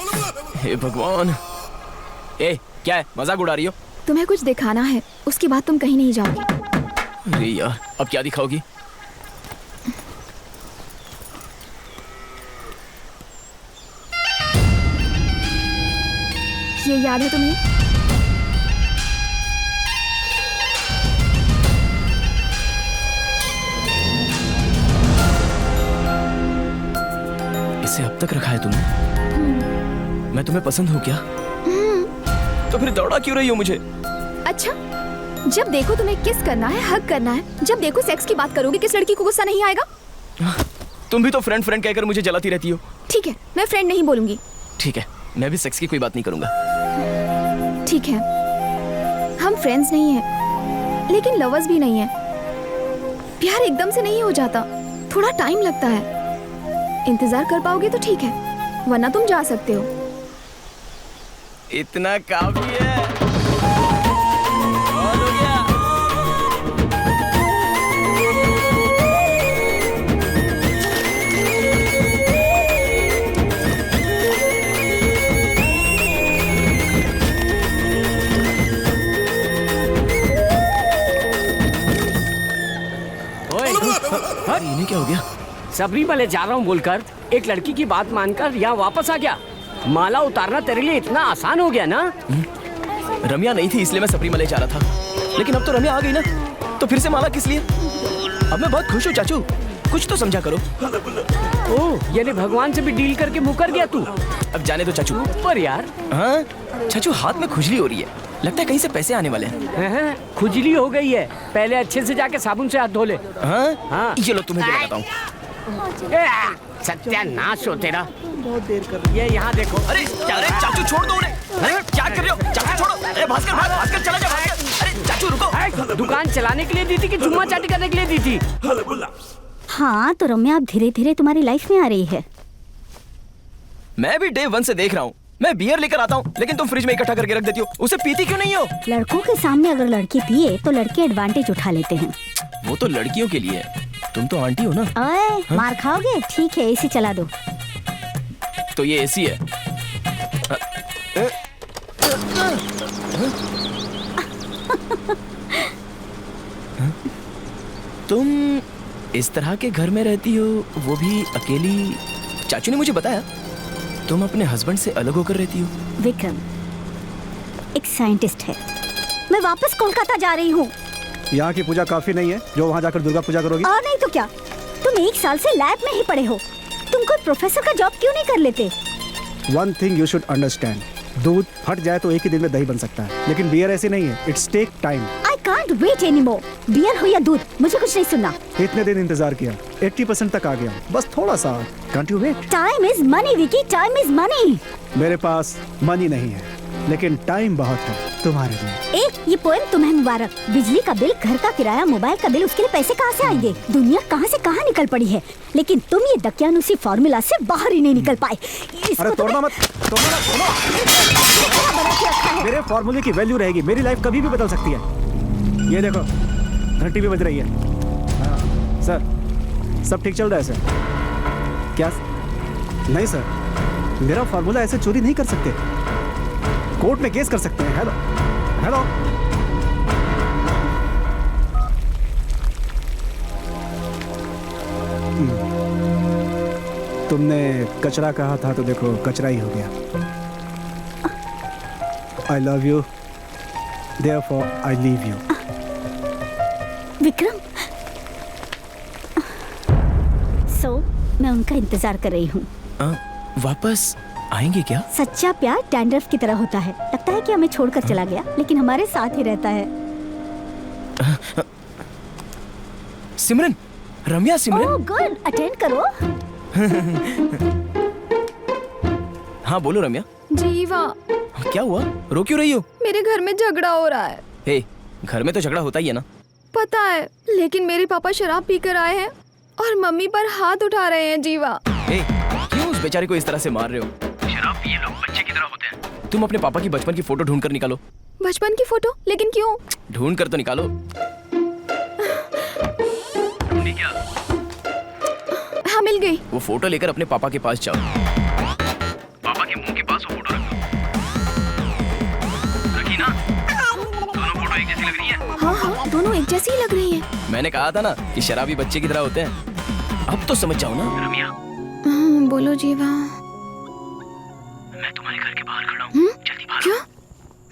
हे भगवान। ए क्या है, मजाक उड़ा रही हो? तुम्हें कुछ दिखाना है, उसके बाद तुम कहीं नहीं जाओगे। अरे यार, अब क्या दिखाओगी? ये याद है तुम्हें? इसे अब तक रखा है तुमने? मैं तुम्हें पसंद हूँ क्या? तो फिर दौड़ा क्यों रही हो मुझे? अच्छा, जब देखो तुम्हें किस करना है, हग करना है, जब देखो सेक्स की बात करोगे, किस लड़की को गुस्सा नहीं आएगा? तुम भी तो फ्रेंड फ्रेंड कहकर मुझे जलाती रहती हो। ठीक है, मैं फ्रेंड नहीं बोलूंगी। ठीक है, मैं भी सेक्स की कोई बात नहीं करूंगा। ठीक है, हम फ्रेंड्स नहीं हैं, लेकिन लवर्स भी नहीं हैं। प्यार एकदम से नहीं हो जाता, थोड़ा टाइम लगता है। इंतजार कर पाओगे तो ठीक है, वरना तुम जा सकते हो। इतना काफी है। बहुत हो गया। इन्हें क्या हो गया? सबरीमले जा रहा हूँ बोलकर एक लड़की की बात मानकर यहाँ वापस आ गया। माला उतारना तेरे लिए इतना आसान हो गया ना? रम्या नहीं थी इसलिए मैं सबरीमले जा रहा था, लेकिन अब तो रम्या आ गई ना, तो फिर से माला किस लिए? अब मैं बहुत खुश हूँ चाचू, कुछ तो समझा करो। ओह, यानी भगवान से भी डील करके मुकर गया तू? अब जाने दो चाचू। पर यार। हाँ चाचू, हाथ में खुजली हो रही है, लगता है कहीं से पैसे आने वाले हैं। खुजली हो गई है, पहले अच्छे से जाके साबुन से हाथ धो ले। हाँ? ये लो तुम्हें भी बताता हूँ। सत्यानाश हो तेरा। बहुत देर कर ये यहाँ देखो। अरे चाचू छोड़ दो उन्हें। अरे क्या कर रहे हो? चाचू छोड़ो। अरे भास्कर चला जा। अरे चाचू रुको। दुकान चलाने के लिए दी थी कि जुम्मा चाटी करने के लिए दी थी? हाँ तो रम्या अब धीरे धीरे तुम्हारी लाइफ में आ रही है। मैं भी डे 1 से देख रहा हूँ। मैं बियर लेकर आता हूँ, लेकिन तुम फ्रिज में इकट्ठा करके रख देती हो। उसे पीती क्यों नहीं हो? लड़कों के सामने अगर लड़की पिए तो लड़के एडवांटेज उठा लेते हैं। वो तो लड़कियों के लिए है, तुम तो आंटी हो ना। ओए, मार खाओगे? ठीक है, एसी चला दो। तो ये एसी है। तुम इस तरह के घर में रहती हो, वो भी अकेली? चाचू ने मुझे बताया तुम अपने हस्बैंड से अलग होकर रहती हो। विक्रम एक साइंटिस्ट है। मैं वापस कोलकाता जा रही हूँ। यहाँ की पूजा काफी नहीं है जो वहाँ जाकर दुर्गा पूजा करोगी? और नहीं तो क्या, तुम 1 साल से लैब में ही पड़े हो। तुम कोई प्रोफेसर का जॉब क्यों नहीं कर लेते? One thing you should understand, दूध फट जाए तो एक ही दिन में दही बन सकता है, लेकिन बियर ऐसी नहीं है। It's take time. I can't wait anymore. Beer हो या दूध, मुझे कुछ नहीं सुनना। इतने दिन इंतजार किया, 80% तक आ गया, बस थोड़ा सा। Can't you wait? Time is money Vicky, time is money. मेरे पास मनी नहीं है, लेकिन टाइम बहुत है तुम्हारे लिए। ये पोएम तुम्हें मुबारक। बिजली का बिल, घर का किराया, मोबाइल का बिल, उसके लिए पैसे कहाँ से आएंगे? दुनिया कहाँ से कहाँ निकल पड़ी है, लेकिन तुम ये दकियानुसी फॉर्मूला से बाहर ही नहीं निकल पाए। अरे तोड़ना मत, तोड़ना। मेरे फॉर्मूले की वैल्यू रहेगी, मेरी लाइफ कभी भी बदल सकती है। ये देखो घंटी भी बज रही है। हाँ, सर सब ठीक चल रहा है सर? क्या? नहीं सर, मेरा फॉर्मूला ऐसे चोरी नहीं कर सकते, कोर्ट में केस कर सकते हैं। हेलो तुमने कचरा कहा था तो देखो कचरा ही हो गया। I love you, therefore I leave you. Vikram, मैं उनका इंतजार कर रही हूँ। वापस आएंगे क्या? सच्चा प्यार डैंड्रफ की तरह होता है, लगता है कि हमें छोड़कर चला गया, लेकिन हमारे साथ ही रहता है। सिमरन, रम्या सिमरन। ओह गुड, अटेंड करो। हाँ बोलो रम्या। जीवा, क्या हुआ, रो क्यों रही हो? मेरे घर में झगड़ा हो रहा है। हे, घर में तो झगड़ा होता ही है ना। पता है, लेकिन मेरे पापा शराब पीकर आए हैं और मम्मी पर हाथ उठा रहे हैं। जीवा, हे, क्यों उस बेचारे को इस तरह से मार रहे हो? शराब पिए लोग बच्चे की तरह होते हैं। तुम अपने पापा की बचपन की फोटो ढूंढ कर निकालो। बचपन की फोटो? लेकिन क्यों? ढूंढ कर तो निकालो। क्या? हाँ मिल गई। वो फोटो लेकर अपने पापा के पास जाओ। पापा के मुंह के पास वो फोटो रखो। रखी ना? दोनों फोटो एक जैसी लग रही है। हाँ हाँ, दोनों एक जैसी ही लग रही हैं। मैंने कहा था ना कि शराबी बच्चे की तरह होते हैं। अब तो समझ जाओ ना। रम्या, बोलो जीवा। मैं तुम्हारे घर के बाहर खड़ा हूँ। जल्दी बाहर। क्या?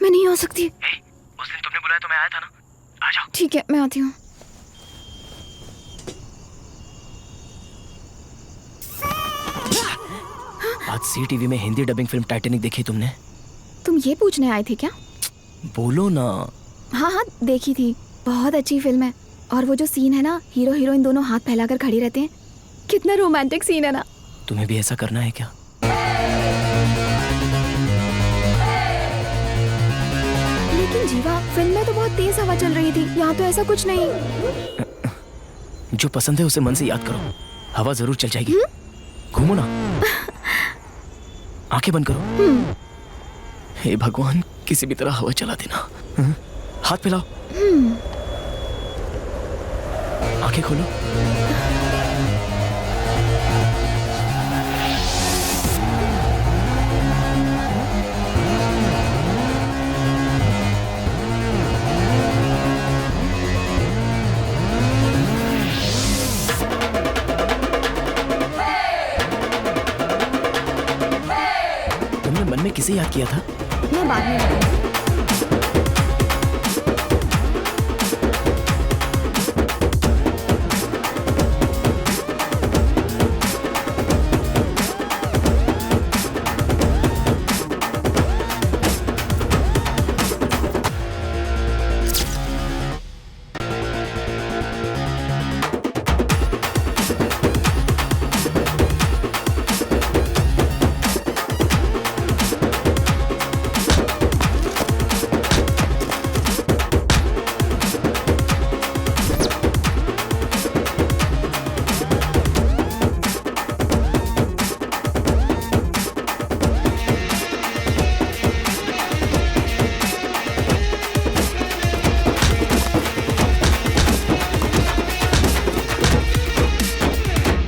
मैं नहीं आ सकती। उस दिन तुमने बुलाया तो मैं आया था ना। आ जाओ। ठीक है, मैं आती हूँ। आज सी टीवी में हिंदी डबिंग फिल्म टाइटैनिक देखी तुमने? तुम ये पूछने आए थे क्या? बोलो ना। हाँ हाँ, देखी थी। बहुत अच्छी फिल्म है। और वो जो सीन है ना, हीरो हीरोइन दोनों हाथ फैलाकर खड़ी रहते हैं, कितना रोमांटिक सीन है ना। तुम्हें भी ऐसा करना है क्या? लेकिन जीवा, फिल्म में तो बहुत तेज हवा चल रही थी, यहाँ तो ऐसा कुछ नहीं। जो पसंद है उसे मन से याद करो। हवा जरूर चल जाएगी। घूमो ना। आंखें बंद करो। हे भगवान, किसी भी तरह हवा चला देना। हाथ फैलाओ। आंखें खोलो। तुमने मन में किसे याद किया था? मैं बाद में बताऊंगी।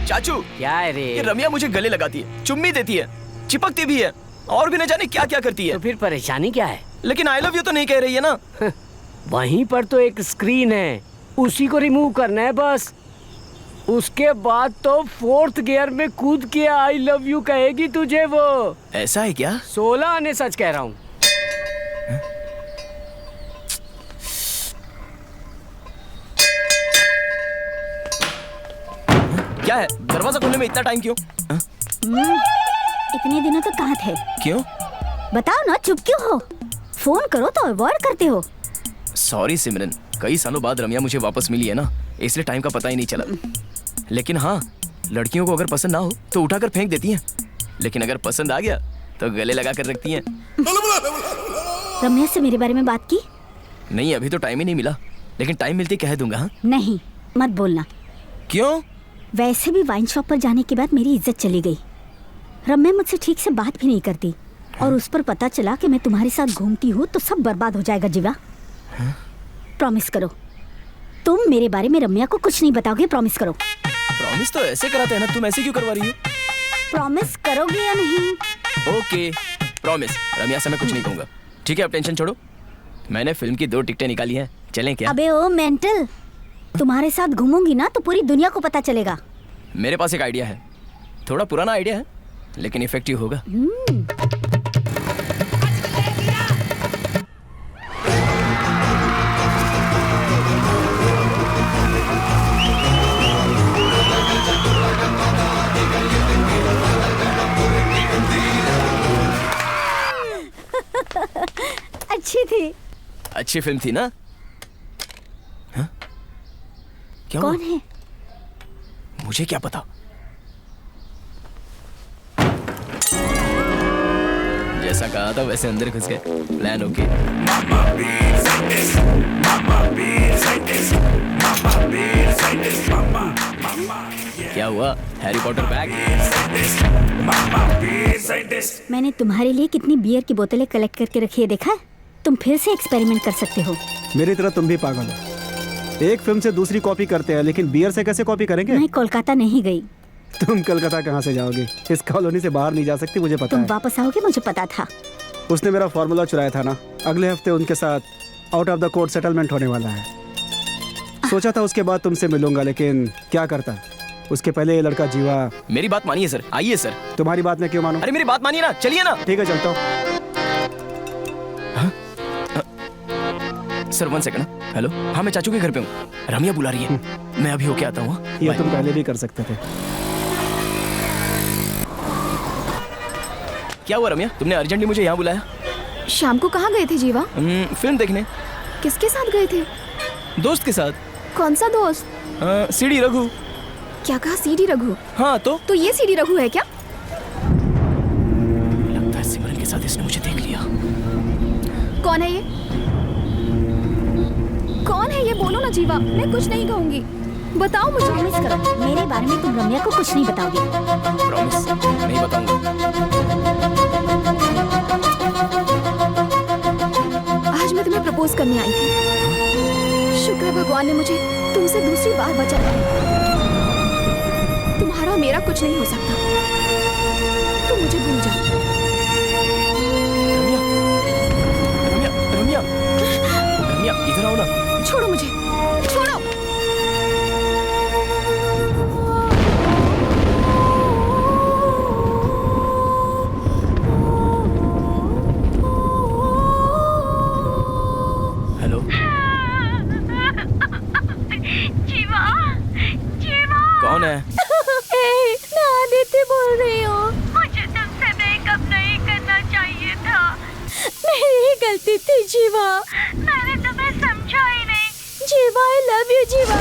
चाचू, क्या है रे? ये रम्या मुझे गले लगाती है, चुम्मी देती है, चिपकती भी है और भी न जाने क्या क्या करती है। तो फिर परेशानी क्या है? लेकिन आई लव यू तो नहीं कह रही है ना। वहीं पर तो एक स्क्रीन है, उसी को रिमूव करना है बस। उसके बाद तो 4th गियर में कूद के आई लव यू कहेगी तुझे वो। ऐसा है क्या? 16 आने सच कह रहा हूँ। क्या है, दरवाजा खोलने में इतना टाइम क्यों? इतने दिनों तक कहाँ थे? क्यों? बताओ ना, चुप क्यों हो? फोन करो तो अवॉइड करते हो। सॉरी सिमरन, कई सालों बाद रम्या मुझे वापस मिली है ना, इसलिए टाइम का पता ही नहीं चला। लेकिन हाँ, लड़कियों को अगर पसंद ना हो तो उठाकर फेंक देती हैं, लेकिन अगर पसंद आ गया तो गले लगा कर रखती हैं। रम्या से मेरे बारे में बात की? नहीं, अभी तो टाइम ही नहीं मिला, लेकिन टाइम मिलती कह दूंगा। हाँ? नहीं, मत बोलना। क्यों? वैसे भी वाइन शॉप पर जाने के बाद मेरी इज्जत चली गई। रम्या मुझसे ठीक से बात भी नहीं करती, और उस पर पता चला कि मैं तुम्हारे साथ घूमती हूँ तो सब बर्बाद हो जाएगा। जीवा, प्रॉमिस करो, तुम मेरे बारे में रम्या को कुछ नहीं बताओगे। प्रॉमिस करो। प्रॉमिस तो ऐसे कराते हैं ना, तुम ऐसे क्यों करवा रही हो? प्रॉमिस करोगे या नहीं? Okay, promise. रम्या से मैं कुछ नहीं कहूँगा। ठीक है, अब टेंशन छोड़ो, मैंने फिल्म की 2 टिकटें निकाली हैं, चलें क्या? अबे ओ मेंटल, तुम्हारे साथ घूमूंगी ना तो पूरी दुनिया को पता चलेगा। मेरे पास एक आइडिया है, थोड़ा पुराना आइडिया है लेकिन इफेक्टिव होगा। अच्छी थी। अच्छी फिल्म थी ना? हाँ? क्या कौन हुआ? है? मुझे क्या पता। जैसा कहा था वैसे अंदर घुस गए। Plan okay. क्या हुआ? Harry Potter bag? मैंने तुम्हारे लिए कितनी बियर की बोतलें कलेक्ट करके रखी है, देखा है? तुम फिर से एक्सपेरिमेंट कर सकते हो। मेरी तरह तुम भी पागल हो। एक फिल्म से दूसरी कॉपी करते हैं, लेकिन बियर से कैसे कॉपी करेंगे? मैं कोलकाता नहीं गई, तुम कलकत्ता कहाँ से जाओगे? इस कॉलोनी से बाहर नहीं जा सकती, मुझे पता तुम है। वापस आओगे मुझे पता था। उसने मेरा फॉर्मूला चुराया था ना। अगले हफ्ते उनके साथ out of the court settlement होने वाला है। सोचा था उसके बाद तुमसे मिलूंगा, लेकिन क्या करता, उसके पहले ये लड़का जीवा। मेरी बात मानिए सर, आइए सर। तुम्हारी बात मैं क्यों मानूं? अरे मेरी बात मानिए ना, चलिए ना। ठीक है, चलता हूँ। Sir 1 second. हेलो, हाँ मैं चाचू के घर पे हूँ। रमिया बुला रही है, मैं अभी होके आता हूँ। ये तुम पहले भी कर सकते थे। क्या हुआ रमिया, तुमने अर्जेंटली मुझे यहाँ बुलाया? शाम को कहाँ गए थे जीवा? फिल्म देखने। किसके साथ गए थे? दोस्त के साथ। कौन सा दोस्त? सीडी रघु। क्या कहा, सीडी रघु? हाँ तो ये सीडी रघु है क्या? लगता है सिमरन के साथ इसने मुझे देख लिया। कौन है ये? कौन है ये? बोलो ना जीवा, मैं कुछ नहीं कहूंगी। बताओ मुझे। प्रॉमिस करो मेरे बारे में तुम रम्या को कुछ नहीं बताओगे। प्रॉमिस, नहीं बताऊंगा। आज मैं तुम्हें प्रपोज करने आई थी। शुक्र है भगवान ने मुझे तुमसे दूसरी बार बचाया। तुम्हारा मेरा कुछ नहीं हो सकता, तुम मुझे भूल जाओ। रमिया, रमिया, रमिया, रमिया, इधर आओ ना। छोड़ो मुझे, छोड़ो। हेलो जीवा, जीवा। कौन है? मैं आदित्य बोल रही हूँ। मुझे तुमसे ब्रेकअप नहीं करना चाहिए था। मेरी ही गलती थी जीवा। मैंने तुम्हें समझा ही नहीं। जीवा आई लव यू जीवा।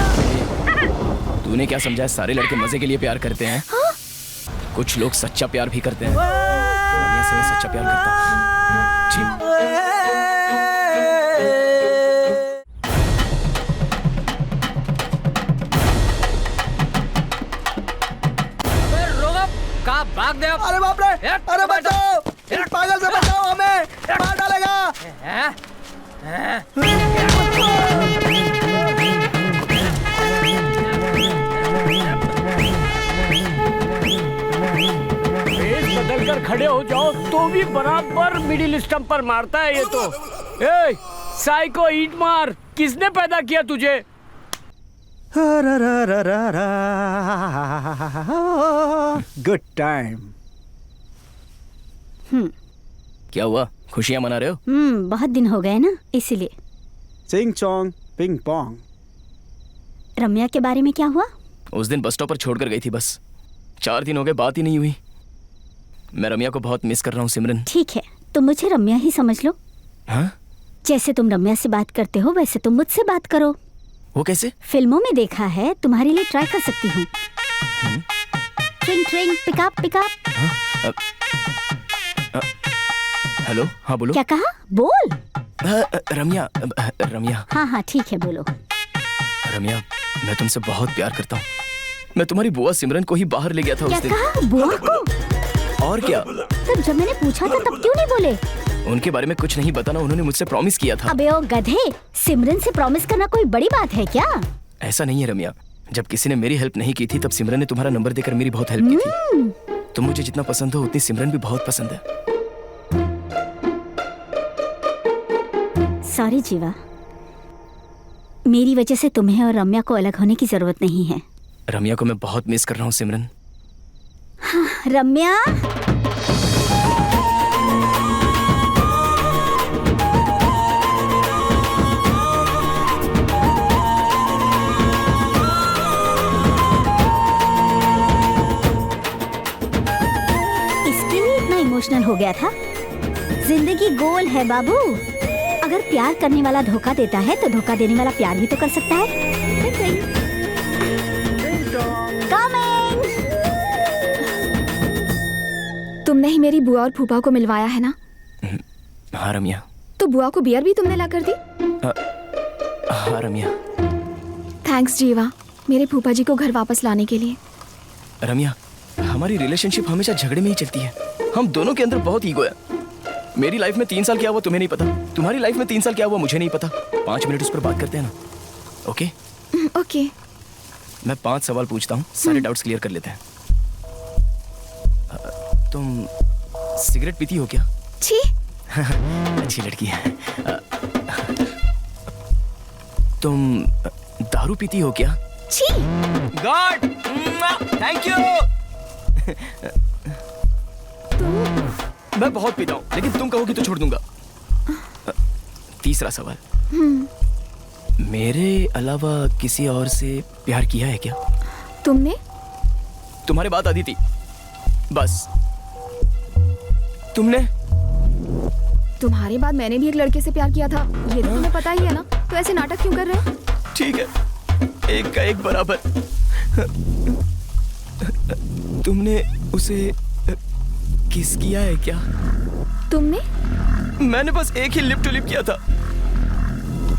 तूने क्या समझा? सारे लड़के मजे के लिए प्यार करते हैं। कुछ लोग सच्चा प्यार भी करते हैं। रमिया से मैं सच्चा प्यार करता हूँ। जी। कहाँ भाग दे? अरे बाप रे, अरे बचाओ, इस पागल से बचाओ, हमें मार डालेगा। फेस बदल कर खड़े हो जाओ तो भी बराबर मिडिल स्टंप पर मारता है ये तो। ए, साइको ईट मार, किसने पैदा किया तुझे? Good time. क्या हुआ, खुशियां मना रहे हो? बहुत दिन हो गए ना, इसीलिए। चिंग चोंग पिंग पोंग। रम्या के बारे में क्या हुआ? उस दिन बस स्टॉप पर छोड़कर गई थी बस। 4 दिन हो गए, बात ही नहीं हुई। मैं रम्या को बहुत मिस कर रहा हूँ सिमरन। ठीक है, तुम मुझे रम्या ही समझ लो। हाँ? जैसे तुम रम्या से बात करते हो वैसे तुम मुझसे बात करो। वो कैसे? फिल्मों में देखा है, तुम्हारे लिए ट्राई कर सकती हूँ। ट्रिंग ट्रिंग पिकअप पिकअप। हेलो, हाँ बोलो। क्या कहा? बोल। रम्या, रम्या। हाँ हाँ ठीक है, बोलो। रम्या, मैं तुमसे बहुत प्यार करता हूँ। मैं तुम्हारी बुआ सिमरन को ही बाहर ले गया था क्या उस दिन। कहा? बुआ को? और क्या? तब जब मैंने पूछा था तब क्यों नहीं बोले? उनके बारे में कुछ नहीं बताना, उन्होंने मुझसे प्रॉमिस किया था। अबे ओ गधे, सिमरन से प्रॉमिस करना कोई बड़ी बात है क्या? ऐसा नहीं है रम्या, जब किसी ने मेरी हेल्प नहीं की थी तब सिमरन ने तुम्हारा नंबर देकर मेरी बहुत हेल्प की थी। तुम मुझे जितना पसंद हो उतनी सिमरन भी बहुत पसंद है। सॉरी जीवा, मेरी वजह से तुम्हें और रम्या को अलग होने की जरूरत नहीं है। रम्या को मैं बहुत मिस कर रहा हूँ सिमरन। हाँ, रम्या। इसके लिए इतना इमोशनल हो गया था? जिंदगी गोल है बाबू। अगर प्यार करने वाला धोखा देता है तो धोखा देने वाला प्यार भी तो कर सकता है। तुमने ही मेरी बुआ और फूफा को मिलवाया है ना? हाँ रम्या। तो बुआ को बियर भी तुमने ला कर दी? हाँ रम्या। थैंक्स जीवा, मेरे फूफा जी को घर वापस लाने के लिए। रम्या, हमारी रिलेशनशिप हमेशा झगड़े में ही चलती है। हम दोनों के अंदर बहुत ईगो है। मेरी लाइफ में 3 साल क्या हुआ तुम्हें नहीं पता, तुम्हारी लाइफ में 3 साल क्या हुआ मुझे नहीं पता। 5 मिनट उस पर बात करते हैं ना? Okay okay. मैं 5 सवाल पूछता हूँ, सारे डाउट्स क्लियर कर लेते हैं। तुम सिगरेट पीती हो क्या? छी। अच्छी लड़की है। तुम दारू पीती हो क्या? छी। God, thank you. मैं बहुत पीता हूँ, लेकिन तुम कहोगी तो छोड़ दूंगा। तीसरा सवाल, मेरे अलावा किसी और से प्यार किया है क्या? तुमने? तुम्हारे बात आती थी, बस। तुमने? तुम्हारे बाद मैंने भी एक लड़के से प्यार किया था, ये तो तुम्हें पता ही है ना, तो ऐसे नाटक क्यों कर रहे हो? ठीक है, एक का एक बराबर। तुमने उसे किस किया है क्या? तुमने? मैंने बस एक ही लिप टू लिप किया था।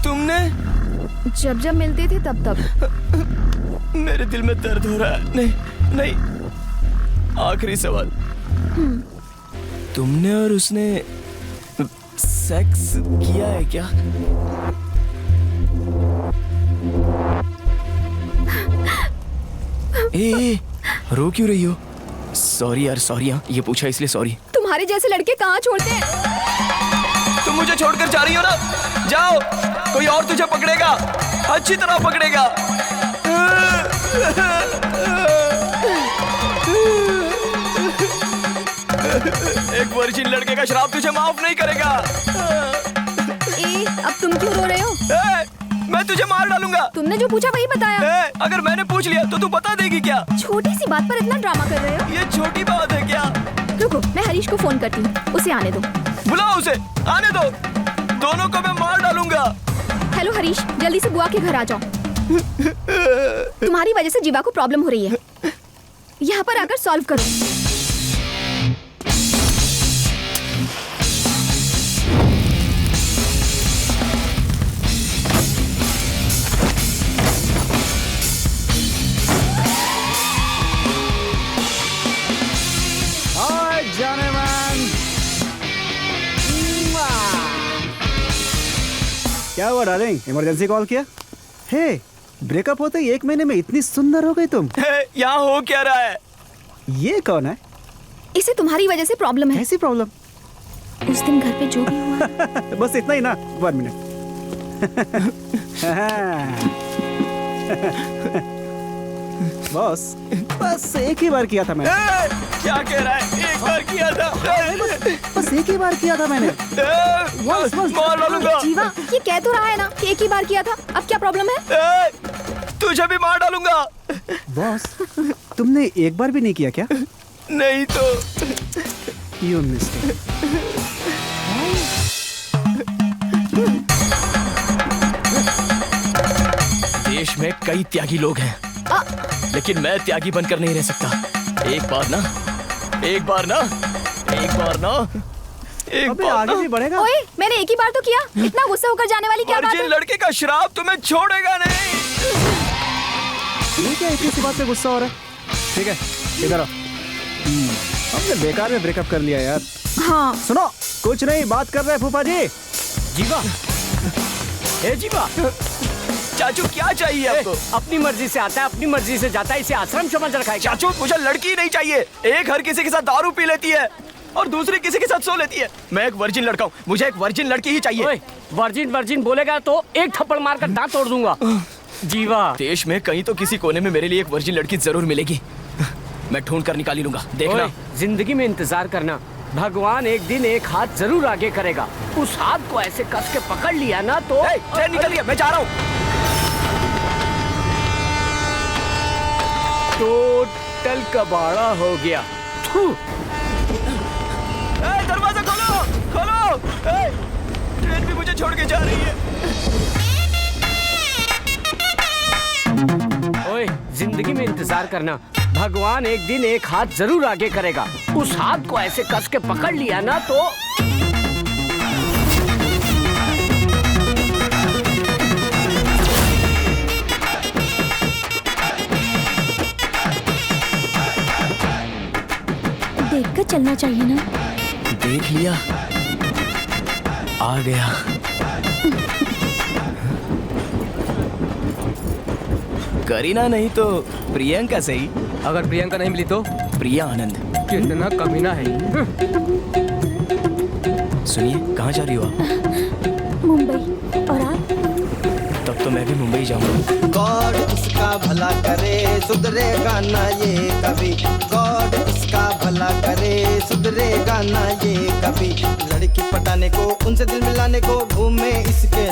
तुमने? जब जब मिलते थे तब तब। मेरे दिल में दर्द हो रहा है। नहीं नहीं, आखिरी सवाल, तुमने और उसने सेक्स किया है क्या? ए, रो क्यों रही हो? सॉरी यार, सॉरी। ये पूछा इसलिए सॉरी। तुम्हारे जैसे लड़के कहाँ छोड़ते हैं? तुम मुझे छोड़कर जा रही हो ना? जाओ, कोई और तुझे पकड़ेगा, अच्छी तरह पकड़ेगा। एक वर्जिन लड़के का श्राप तुझे माफ नहीं करेगा। अब तुम क्यों रो रहे हो? मैं तुझे मार डालूंगा। तुमने जो पूछा वही बताया। अगर मैंने पूछ लिया तो तू बता देगी क्या? छोटी सी बात पर इतना ड्रामा कर रहे हो? ये छोटी बात है क्या? रुको, मैं हरीश को फोन करती हूँ, उसे आने दो। बुलाओ उसे, आने दो। दोनों को मैं मार डालूंगा। हेलो हरीश, जल्दी से बुआ के घर आ जाओ। तुम्हारी वजह से जीवा को प्रॉब्लम हो रही है, यहाँ पर आकर सॉल्व करो। क्या हुआ डार्लिंग, इमरजेंसी कॉल किया? हे, ब्रेकअप होते ही 1 महीने में इतनी सुंदर हो गई तुम। यहाँ हो क्या रहा है? ये कौन है? इसे तुम्हारी वजह से प्रॉब्लम है। ऐसी प्रॉब्लम? उस दिन घर पे जो भी हुआ। बस इतना ही ना? 1 मिनट। बॉस, बस एक ही बार किया था मैंने। क्या कह रहा है? एक बार किया था? बस एक ही बार किया था मैंने। मार डालूंगा। जीवा, ये कह तो रहा है ना कि एक ही बार किया था, अब क्या प्रॉब्लम है? तुझे भी मार डालूंगा। बॉस, तुमने एक बार भी नहीं किया क्या? नहीं तो। You mistake. देश में कई त्यागी लोग हैं, लेकिन मैं त्यागी बनकर नहीं रह सकता। एक बार ना, एक बार ना, एक बार ना, एक अबे बार आगे ना। भी बढ़ेगा। ओए, मैंने एक ही बार तो किया, इतना गुस्सा होकर जाने वाली क्या बात अर्जुन, है? लड़के का श्राप तुम्हें छोड़ेगा नहीं। ये क्या इतनी सी बात पे गुस्सा हो रहा है? ठीक है, इधर आओ। हमने बेकार में ब्रेकअप कर लिया यार। हाँ। सुनो, कुछ नहीं, बात कर रहे हैं फूफा जी। जीवा, ए जीवा, चाचू क्या चाहिए आपको? अपनी मर्जी से आता है, अपनी मर्जी से जाता है, इसे आश्रम समझ रखा है क्या? चाचू, मुझे लड़की नहीं चाहिए। एक हर किसी के साथ दारू पी लेती है और दूसरी किसी के साथ सो लेती है। मैं एक वर्जिन लड़का हूँ, मुझे एक वर्जिन लड़की ही चाहिए। ओए, वर्जिन वर्जिन बोलेगा तो एक थप्पड़ मारकर दांत तोड़ दूंगा। जीवा, देश में कहीं तो किसी कोने में मेरे लिए एक वर्जिन लड़की जरूर मिलेगी। मैं ढूंढ कर निकाली लूंगा, देखना। जिंदगी में इंतजार करना, भगवान एक दिन एक हाथ जरूर आगे करेगा। उस हाथ को ऐसे कस के पकड़ लिया ना तो ट्रेन निकल लिया, मैं जा रहा हूँ। टोटल कबाड़ा हो गया। दरवाजा खोलो, खोलो। ट्रेन भी मुझे छोड़ के जा रही है। ओए, जिंदगी में इंतजार करना, भगवान एक दिन एक हाथ जरूर आगे करेगा। उस हाथ को ऐसे कस के पकड़ लिया ना तो देखकर चलना चाहिए ना। देख लिया, आ गया। करीना नहीं तो प्रियंका सही। अगर प्रियंका नहीं मिली तो? प्रिया आनंद। कितना कमीना है। सुनिए, कहाँ जा रही हो आप? मुंबई। और आप? तब तो मैं भी मुंबई जाऊंगा। गॉड इसका भला करे, सुधरेगा ना ये कभी। गॉड इसका भला करे, सुधरेगा ना ये कभी। लड़की पटाने को, उनसे दिल मिलाने को घूमे इसके